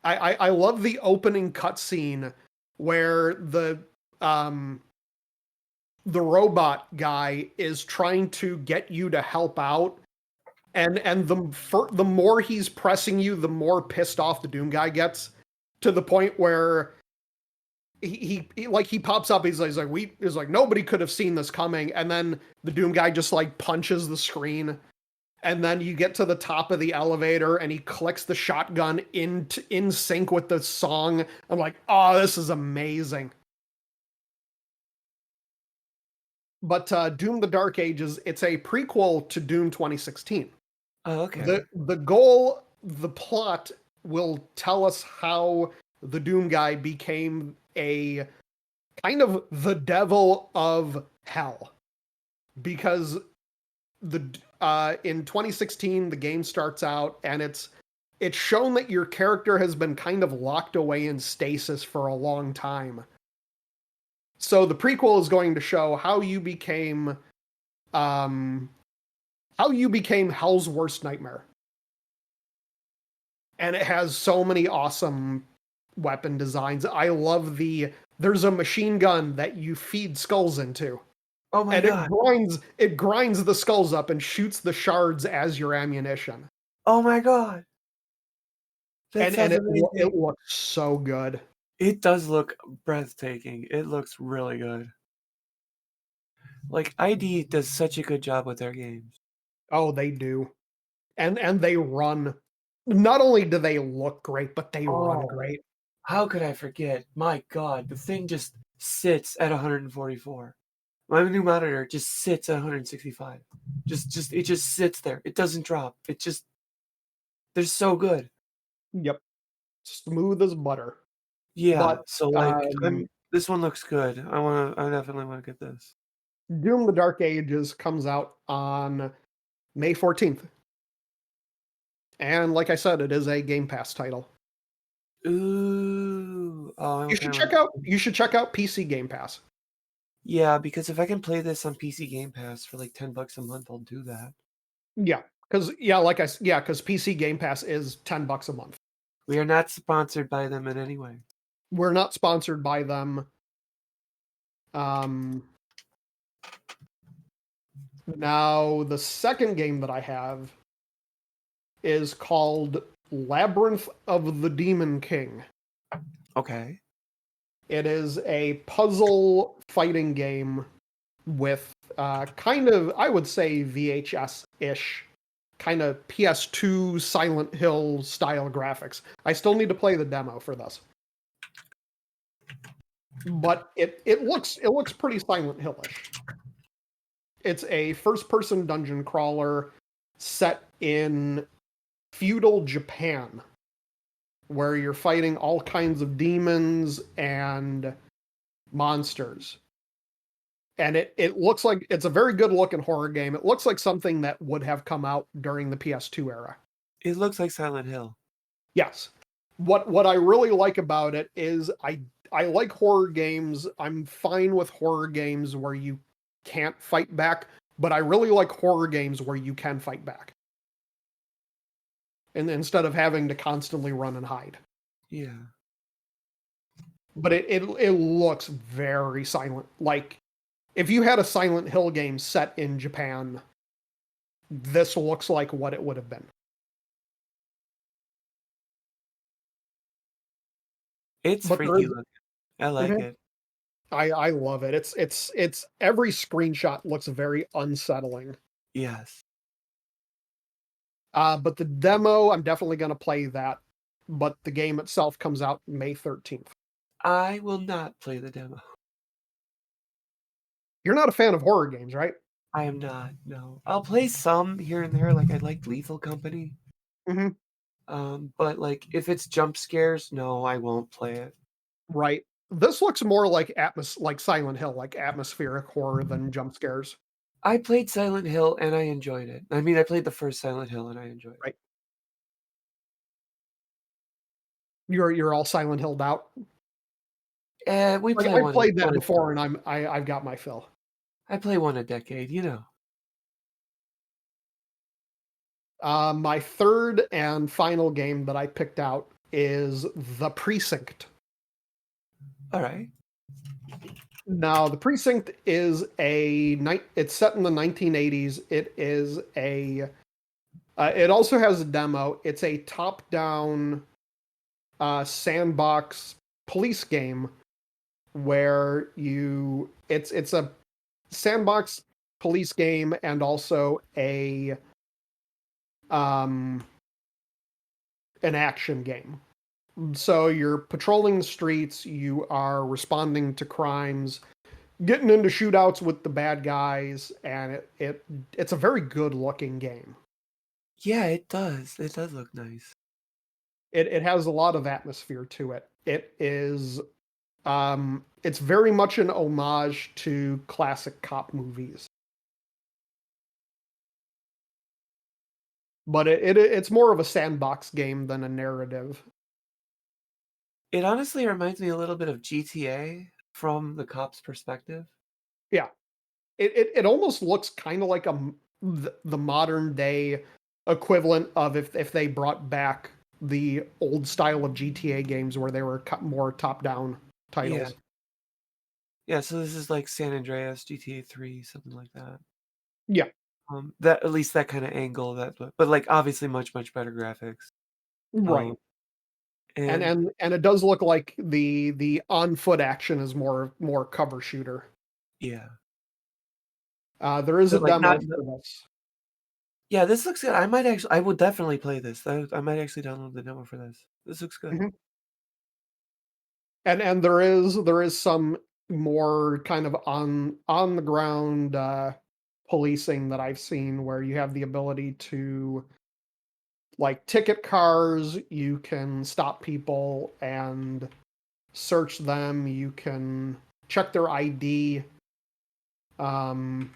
I love the opening cutscene where the robot guy is trying to get you to help out, and the more he's pressing you, the more pissed off the Doom guy gets, to the point where he pops up. He's like nobody could have seen this coming, and then the Doom guy just like punches the screen, and then you get to the top of the elevator, and he clicks the shotgun in sync with the song. I'm like, oh, this is amazing. But Doom: The Dark Ages, it's a prequel to Doom 2016. Oh, okay. The goal, the plot will tell us how the Doom guy became a kind of the devil of hell. Because in 2016, the game starts out and it's shown that your character has been kind of locked away in stasis for a long time. So the prequel is going to show how you became hell's worst nightmare. And it has so many awesome weapon designs. I love there's a machine gun that you feed skulls into. Oh my god. It grinds the skulls up and shoots the shards as your ammunition. Oh my god. And it looks so good. It does look breathtaking. It looks really good. Like, ID does such a good job with their games. Oh, they do. And they run. Not only do they look great, but they run Oh, great. how could I forget? My God, the thing just sits at 144. My new monitor just sits at 165. It just sits there. It doesn't drop. They're so good. Yep. Smooth as butter. Yeah. But So like, this one looks good. I definitely want to get this. Doom: The Dark Ages comes out on May 14th. And like I said, it is a Game Pass title. Ooh. Oh, You should check out PC Game Pass. Yeah, because if I can play this on PC Game Pass for like $10 a month, I'll do that. Yeah, because because PC Game Pass is $10 a month. We are not sponsored by them in any way. We're not sponsored by them. Now the second game that I have is called Labyrinth of the Demon King. Okay. It is a puzzle fighting game with kind of, I would say, VHS-ish, kind of PS2 Silent Hill style graphics. I still need to play the demo for this. But it looks pretty Silent Hill-ish. It's a first-person dungeon crawler set in feudal Japan, where you're fighting all kinds of demons and monsters. And it looks like it's a very good looking horror game. It looks like something that would have come out during the PS2 era. It looks like Silent Hill. Yes. What I really like about it is I like horror games. I'm fine with horror games where you can't fight back, but I really like horror games where you can fight back. And instead of having to constantly run and hide. Yeah. But it looks very silent. Like, if you had a Silent Hill game set in Japan, this looks like what it would have been. It's But freaky looking. I like it. I love it. It's every screenshot looks very unsettling. Yes. But the demo, I'm definitely going to play that. But the game itself comes out May 13th. I will not play the demo. You're not a fan of horror games, right? I am not, no. I'll play some here and there, like I liked Lethal Company. But like if it's jump scares, no, I won't play it. Right. This looks more like like Silent Hill, like atmospheric horror than jump scares. I played Silent Hill and I enjoyed it. I mean, I played the first Silent Hill and I enjoyed it. Right. You're all Silent Hilled out. We play I've one. played that before, and I've got my fill. I play one a decade, you know. My third and final game that I picked out is The Precinct. All right. Now, The Precinct is it's set in the 1980s. It is it also has a demo. It's a top-down sandbox police game where it's a sandbox police game and also an action game. So you're patrolling the streets, you are responding to crimes, getting into shootouts with the bad guys, and it's a very good looking game. Yeah, it does. It does look nice. It has a lot of atmosphere to it. It is it's very much an homage to classic cop movies. But it's more of a sandbox game than a narrative. It honestly reminds me a little bit of GTA from the cop's perspective. Yeah. It almost looks kind of like the modern day equivalent of if they brought back the old style of GTA games where they were more top-down titles. Yeah, so this is like San Andreas, GTA 3, something like that. Yeah. That at least that kind of angle but like obviously much better graphics. Right. And it does look like the on-foot action is more cover shooter. Yeah. There is a demo for this. Yeah, this looks good. I would definitely play this. I might actually download the demo for this. This looks good. Mhm. And there is some more kind of on the ground policing that I've seen where you have the ability to like ticket cars, you can stop people and search them, you can check their ID. Um,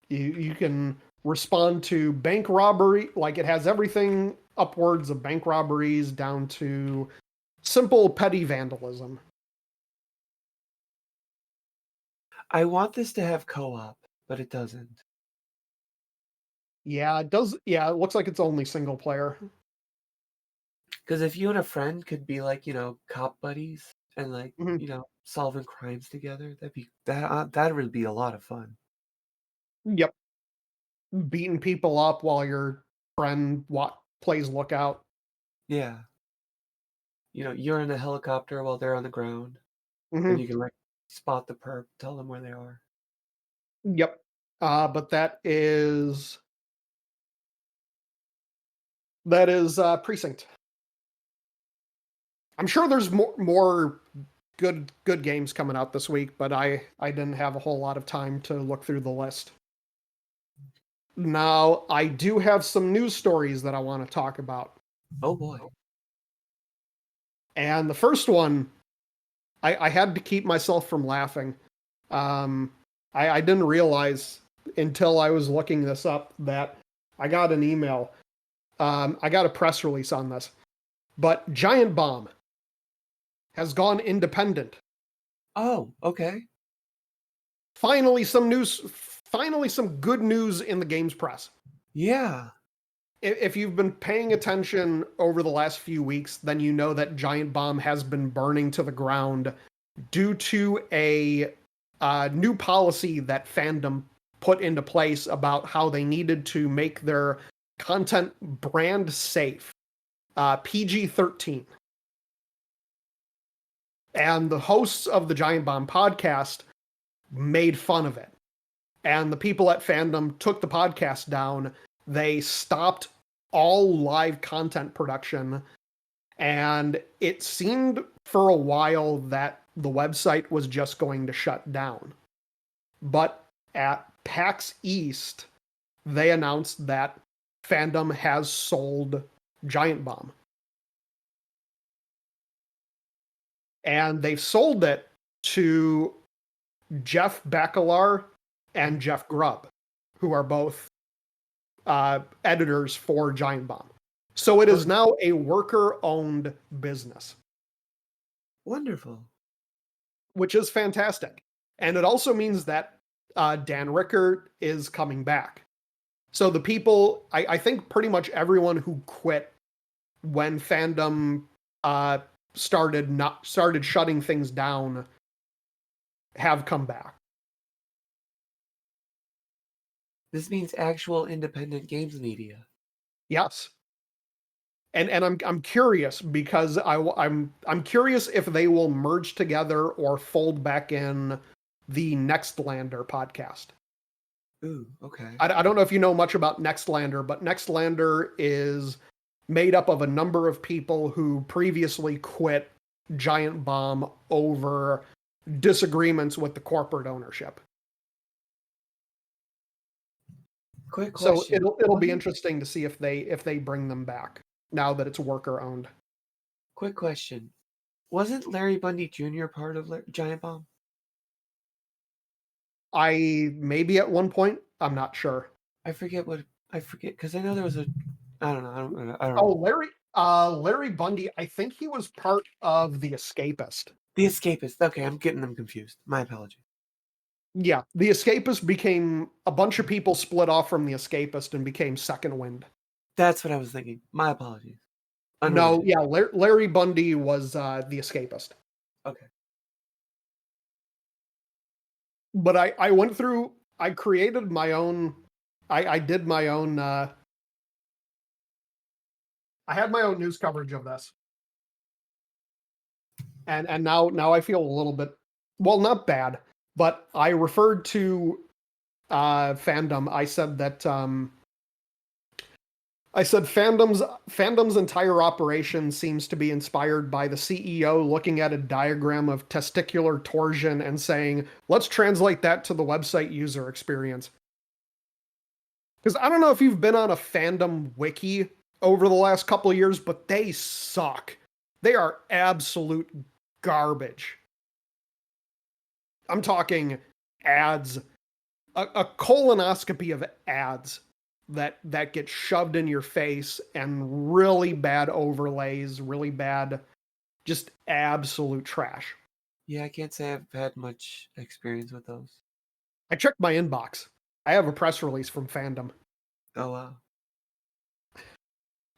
you can respond to bank robbery, like it has everything upwards of bank robberies down to simple petty vandalism. I want this to have co-op, but it doesn't. Yeah, it does. Yeah, it looks like it's only single player. Because if you and a friend could be like, cop buddies and like, Mhm. solving crimes together, that would be a lot of fun. Yep, beating people up while your friend plays lookout. Yeah. You're in a helicopter while they're on the ground, and Hmm. you can like spot the perp, tell them where they are. Yep. But that is Precinct. I'm sure there's more good games coming out this week, but I didn't have a whole lot of time to look through the list. Now, I do have some news stories that I want to talk about. Oh boy. And the first one, I had to keep myself from laughing. Um, I didn't realize until I was looking this up that I got an email. I got a press release on this. But Giant Bomb has gone independent. Oh, okay. Finally, some news. Finally, some good news in the games press. Yeah. If you've been paying attention over the last few weeks, then you know that Giant Bomb has been burning to the ground due to a new policy that fandom put into place about how they needed to make their content brand safe, PG-13. And the hosts of the Giant Bomb podcast made fun of it. And the people at fandom took the podcast down. They stopped all live content production. And it seemed for a while that the website was just going to shut down. But at PAX East, they announced that fandom has sold Giant Bomb. And they've sold it to Jeff Bakalar and Jeff Grubb, who are both editors for Giant Bomb. So it is now a worker-owned business. Wonderful. Which is fantastic. And it also means that Dan Rickert is coming back. So the people, I think pretty much everyone who quit when fandom started shutting things down have come back. This means actual independent games media. Yes. And I'm curious because I'm curious if they will merge together or fold back in the Nextlander podcast. Ooh, okay. I don't know if you know much about Nextlander, but Nextlander is made up of a number of people who previously quit Giant Bomb over disagreements with the corporate ownership. Quick So question. it'll be interesting to see if they bring them back now that it's worker owned. Quick question. Wasn't Larry Bundy Jr. part of Giant Bomb? Maybe at one point, I'm not sure. I forget because I know there was I don't know. I don't Oh, know. Larry Bundy, I think he was part of The Escapist. The Escapist. Okay, I'm getting them confused. My apologies. Yeah, The Escapist became a bunch of people split off from The Escapist and became Second Wind. That's what I was thinking. My apologies. No, yeah, Larry Bundy was The Escapist. Okay. But I went through, I created my own, I did my own, I had my own news coverage of this. And now I feel a little bit, well, not bad, but I referred to fandom, I said that fandom's entire operation seems to be inspired by the CEO looking at a diagram of testicular torsion and saying, let's translate that to the website user experience. Because I don't know if you've been on a fandom wiki over the last couple of years, but they suck. They are absolute garbage. I'm talking ads, a colonoscopy of ads that get shoved in your face, and really bad overlays, really bad, just absolute trash. Yeah, I can't say I've had much experience with those. I checked my inbox. I have a press release from fandom. Oh, wow.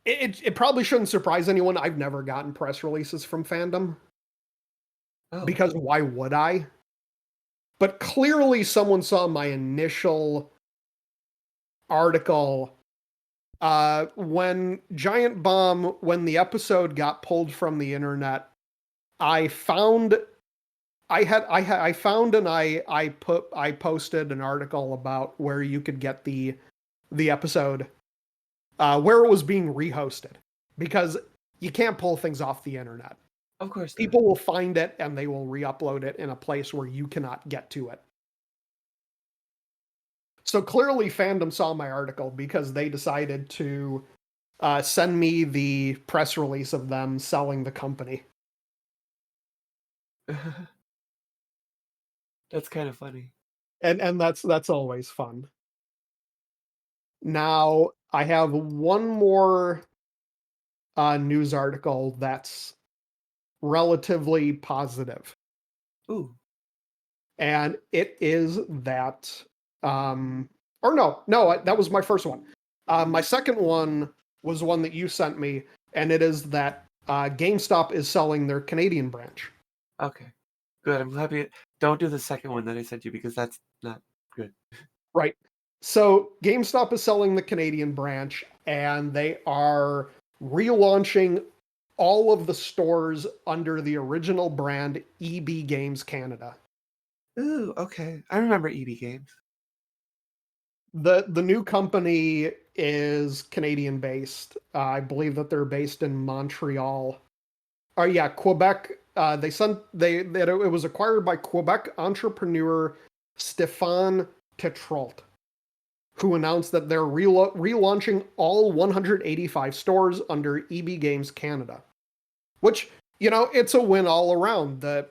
It probably shouldn't surprise anyone. I've never gotten press releases from fandom. Oh. Because why would I? But clearly someone saw my initial article when Giant Bomb, when the episode got pulled from the internet. I posted an article about where you could get the episode, where it was being rehosted, because you can't pull things off the internet. Of course not. People will find it and they will re-upload it in a place where you cannot get to it. So clearly fandom saw my article, because they decided to send me the press release of them selling the company. That's kind of funny. And that's always fun. Now, I have one more news article that's relatively positive. Ooh. And it is that, that was my first one. My second one was one that you sent me, and it is that GameStop is selling their Canadian branch. Okay. Good. I'm happy. Don't do the second one that I sent you, because that's not good. Right. So GameStop is selling the Canadian branch, and they are relaunching all of the stores under the original brand EB Games Canada. Ooh, okay. I remember EB Games. The new company is Canadian based. I believe that they're based in Montreal. Quebec. It was acquired by Quebec entrepreneur Stéphane Tetrault, who announced that they're relaunching all 185 stores under EB Games Canada, which, it's a win all around. The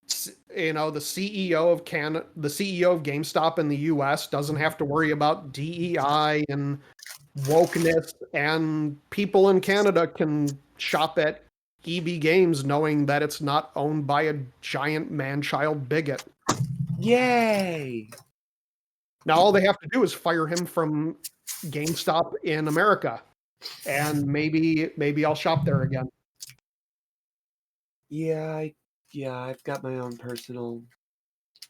CEO of GameStop in the US doesn't have to worry about DEI and wokeness, and people in Canada can shop at EB Games knowing that it's not owned by a giant man-child bigot. Yay! Now all they have to do is fire him from GameStop in America, and maybe I'll shop there again. Yeah, I've got my own personal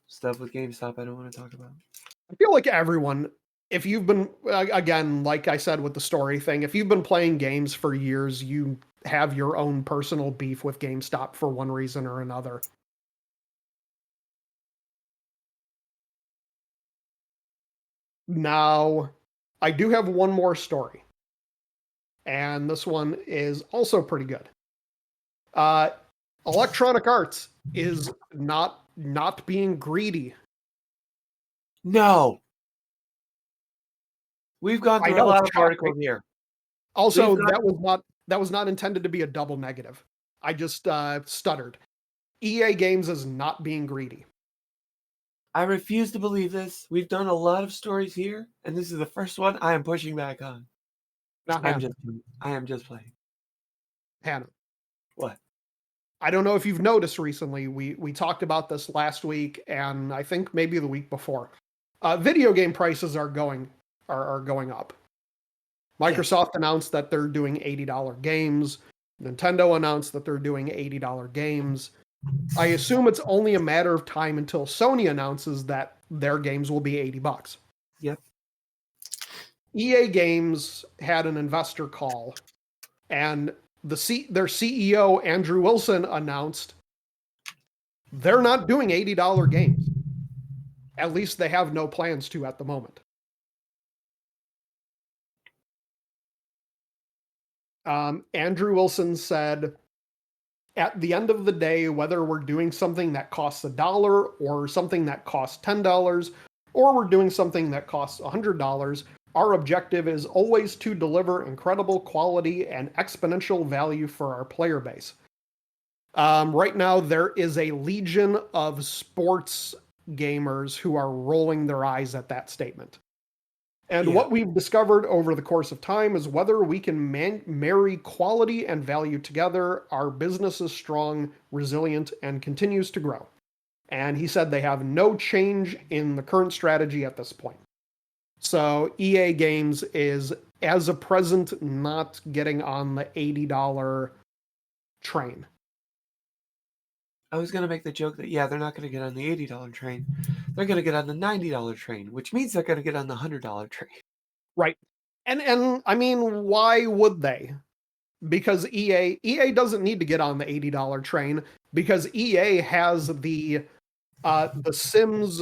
stuff with GameStop I don't want to talk about. I feel like everyone, if you've been, again, like I said with the story thing, if you've been playing games for years, you have your own personal beef with GameStop for one reason or another. Now, I do have one more story, and this one is also pretty good. Electronic Arts is not being greedy. No. We've gone through a lot of articles here. Also, that was not intended to be a double negative. I just stuttered. EA Games is not being greedy. I refuse to believe this. We've done a lot of stories here, and this is the first one I am pushing back on. I am just playing. Hannah. What? I don't know if you've noticed recently, we talked about this last week, and I think maybe the week before. Video game prices are going up. Microsoft announced that they're doing $80 games. Nintendo announced that they're doing $80 games. I assume it's only a matter of time until Sony announces that their games will be $80. Yep. EA Games had an investor call, and their CEO, Andrew Wilson, announced they're not doing $80 games. At least they have no plans to at the moment. Andrew Wilson said, at the end of the day, whether we're doing something that costs $1 or something that costs $10, or we're doing something that costs $100, our objective is always to deliver incredible quality and exponential value for our player base. Right now, there is a legion of sports gamers who are rolling their eyes at that statement. And what we've discovered over the course of time is whether we can marry quality and value together, our business is strong, resilient, and continues to grow. And he said they have no change in the current strategy at this point. So EA Games is, as of present, not getting on the $80 train. I was going to make the joke that, they're not going to get on the $80 train. They're going to get on the $90 train, which means they're going to get on the $100 train. Right. And I mean, why would they? Because EA doesn't need to get on the $80 train because EA has the Sims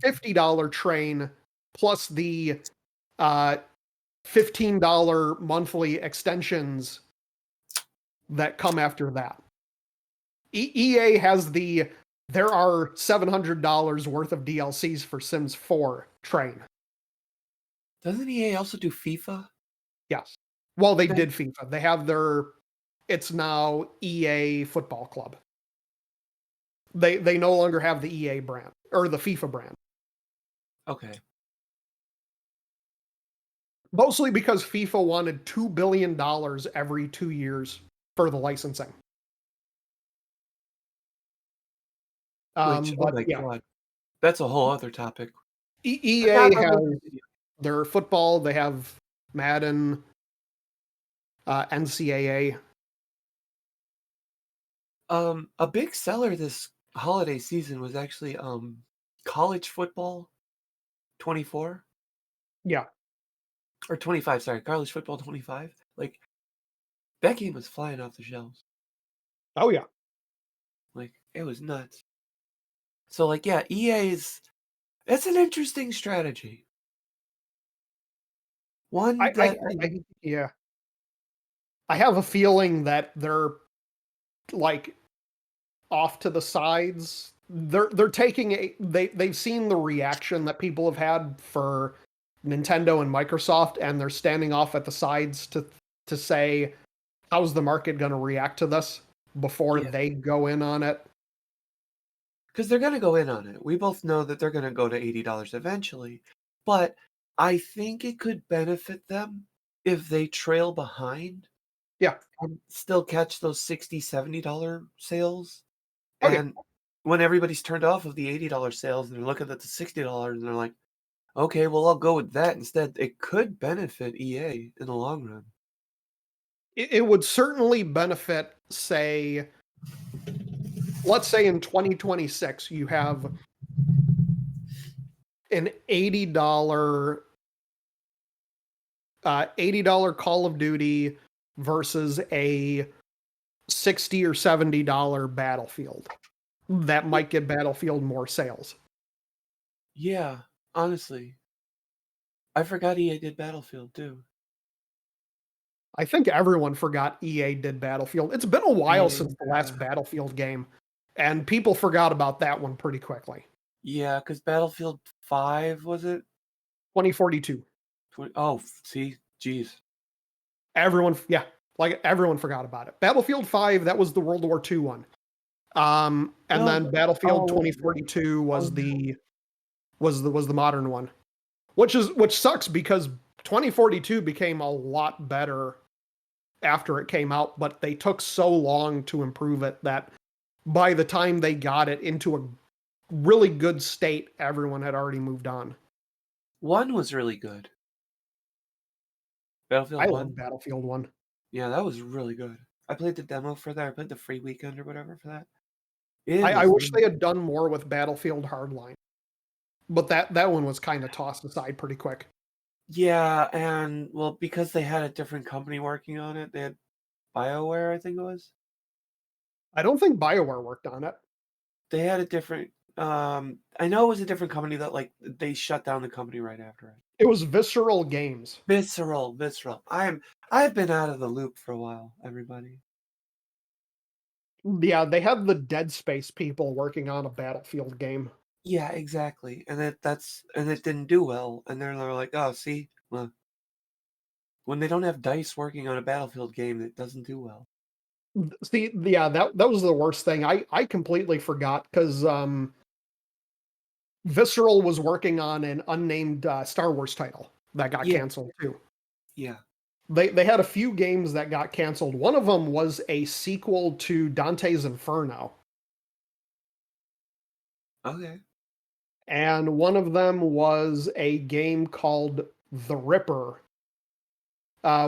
$50 train plus the $15 monthly extensions that come after that. EA has there are $700 worth of DLCs for Sims 4 train. Doesn't EA also do FIFA? Yes. Well, they did FIFA. They have it's now EA Football Club. They no longer have the EA brand, or the FIFA brand. Okay. Mostly because FIFA wanted $2 billion every 2 years for the licensing. God. That's a whole other topic. EA has their football, they have Madden, NCAA. A big seller this holiday season was actually college football 24. Yeah. Or 25, sorry, college football 25. Like, that game was flying off the shelves. Oh yeah. Like, it was nuts. So, like, EA's, that's an interesting strategy. One yeah. I have a feeling that they're like off to the sides. They're taking they've seen the reaction that people have had for Nintendo and Microsoft, and they're standing off at the sides to say, how's the market going to react to this before they go in on it? Because they're going to go in on it. We both know that they're going to go to $80 eventually. But I think it could benefit them if they trail behind. Yeah. And still catch those $60, $70 sales. Okay. And when everybody's turned off of the $80 sales and they're looking at the $60 and they're like, okay, well, I'll go with that instead. It could benefit EA in the long run. It would certainly benefit, say, let's say in 2026, you have an $80 Call of Duty versus a $60 or $70 Battlefield. That might get Battlefield more sales. Yeah, honestly. I forgot EA did Battlefield too. I think everyone forgot EA did Battlefield. It's been a while since the last Battlefield game, and people forgot about that one pretty quickly. Yeah, because Battlefield 5, was it? 2042. Oh, see? Jeez. Everyone forgot about it. Battlefield 5, that was the World War II one. Then Battlefield 2042 was the modern one. Which sucks because 2042 became a lot better after it came out, but they took so long to improve it that by the time they got it into a really good state, everyone had already moved on. 1 was really good. Battlefield 1. Love Battlefield 1. Yeah, that was really good. I played the demo for that. I played the free weekend or whatever for that. I wish they had done more with Battlefield Hardline. But that one was kind of tossed aside pretty quick. Yeah, and well, because they had a different company working on it, they had BioWare, I think it was. I don't think BioWare worked on it. They had a different I know it was a different company that like they shut down the company right after it. It was Visceral Games. Visceral. I've been out of the loop for a while, everybody. Yeah, they had the Dead Space people working on a Battlefield game. Yeah, exactly. And it didn't do well. And they're like, oh, see, well, when they don't have DICE working on a Battlefield game, it doesn't do well. See, yeah, that was the worst thing. I completely forgot because Visceral was working on an unnamed Star Wars title that got Yeah. canceled too. Yeah. They had a few games that got canceled. One of them was a sequel to Dante's Inferno. Okay. And one of them was a game called The Ripper,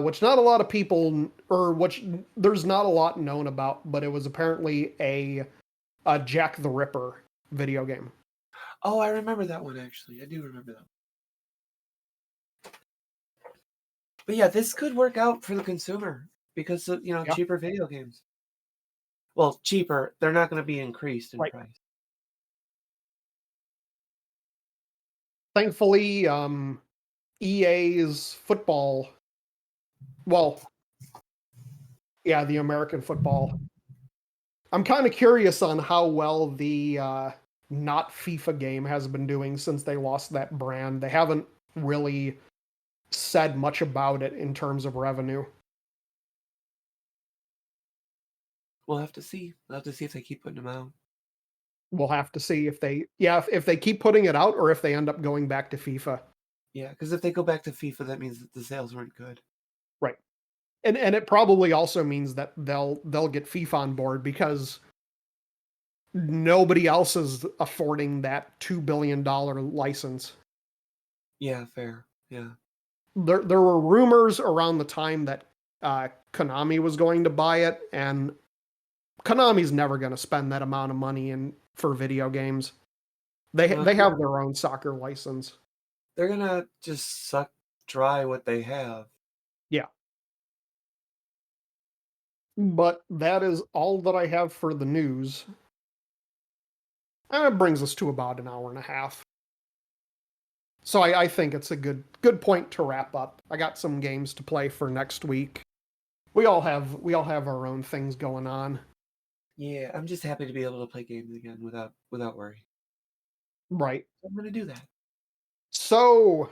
which not a lot of people, or which there's not a lot known about, but it was apparently a Jack the Ripper video game. Oh, I remember that one actually. I do remember that. But yeah, this could work out for the consumer because of, Yeah. cheaper video games. Well, cheaper. They're not going to be increased in Right. price. Thankfully, EA's football, well, yeah, the American football. I'm kind of curious on how well the not FIFA game has been doing since they lost that brand. They haven't really said much about it in terms of revenue. We'll have to see. We'll have to see if they keep putting them out. We'll have to see if they keep putting it out or if they end up going back to FIFA. Yeah, because if they go back to FIFA, that means that the sales weren't good. Right. And it probably also means that they'll get FIFA on board because nobody else is affording that $2 billion license. Yeah, fair. Yeah. There were rumors around the time that Konami was going to buy it, and Konami's never going to spend that amount of money for video games. They have their own soccer license. They're gonna just suck dry what they have. Yeah. But that is all that I have for the news. That brings us to about an hour and a half. So I think it's a good point to wrap up. I got some games to play for next week. We all have our own things going on. Yeah, I'm just happy to be able to play games again without worry. Right. I'm gonna do that. So,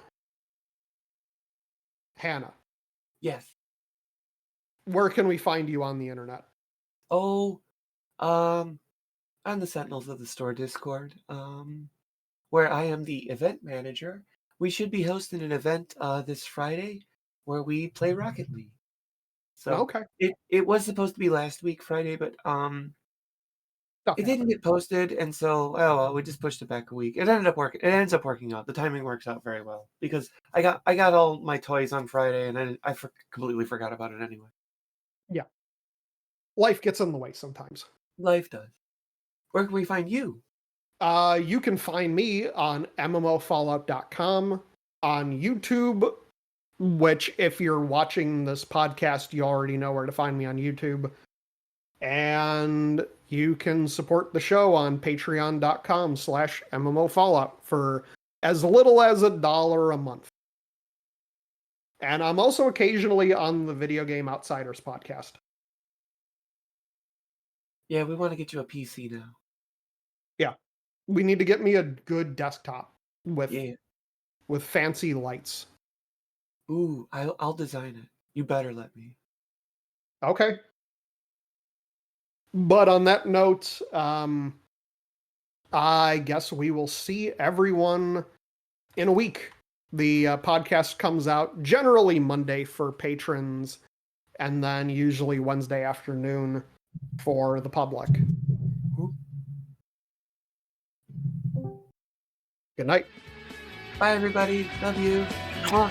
Hannah. Yes. Where can we find you on the internet? Oh, on the Sentinels of the Store Discord, where I am the event manager. We should be hosting an event this Friday where we play Rocket League. So okay. It was supposed to be last week Friday, but it didn't get posted, and so we just pushed it back a week. It ended up working. It ends up working out. The timing works out very well because I got all my toys on Friday, and I completely forgot about it anyway. Yeah. Life gets in the way sometimes. Life does. Where can we find you? You can find me on mmofallout.com, on YouTube, which if you're watching this podcast, you already know where to find me on YouTube. And you can support the show on patreon.com/mmofallout for as little as $1 a month. And I'm also occasionally on the Video Game Outsiders podcast. Yeah, we want to get you a PC now. Yeah. We need to get me a good desktop with fancy lights. Ooh, I'll design it. You better let me. Okay. But on that note, I guess we will see everyone in a week. The podcast comes out generally Monday for patrons, and then usually Wednesday afternoon for the public. Good night. Bye, everybody. Love you. Mwah.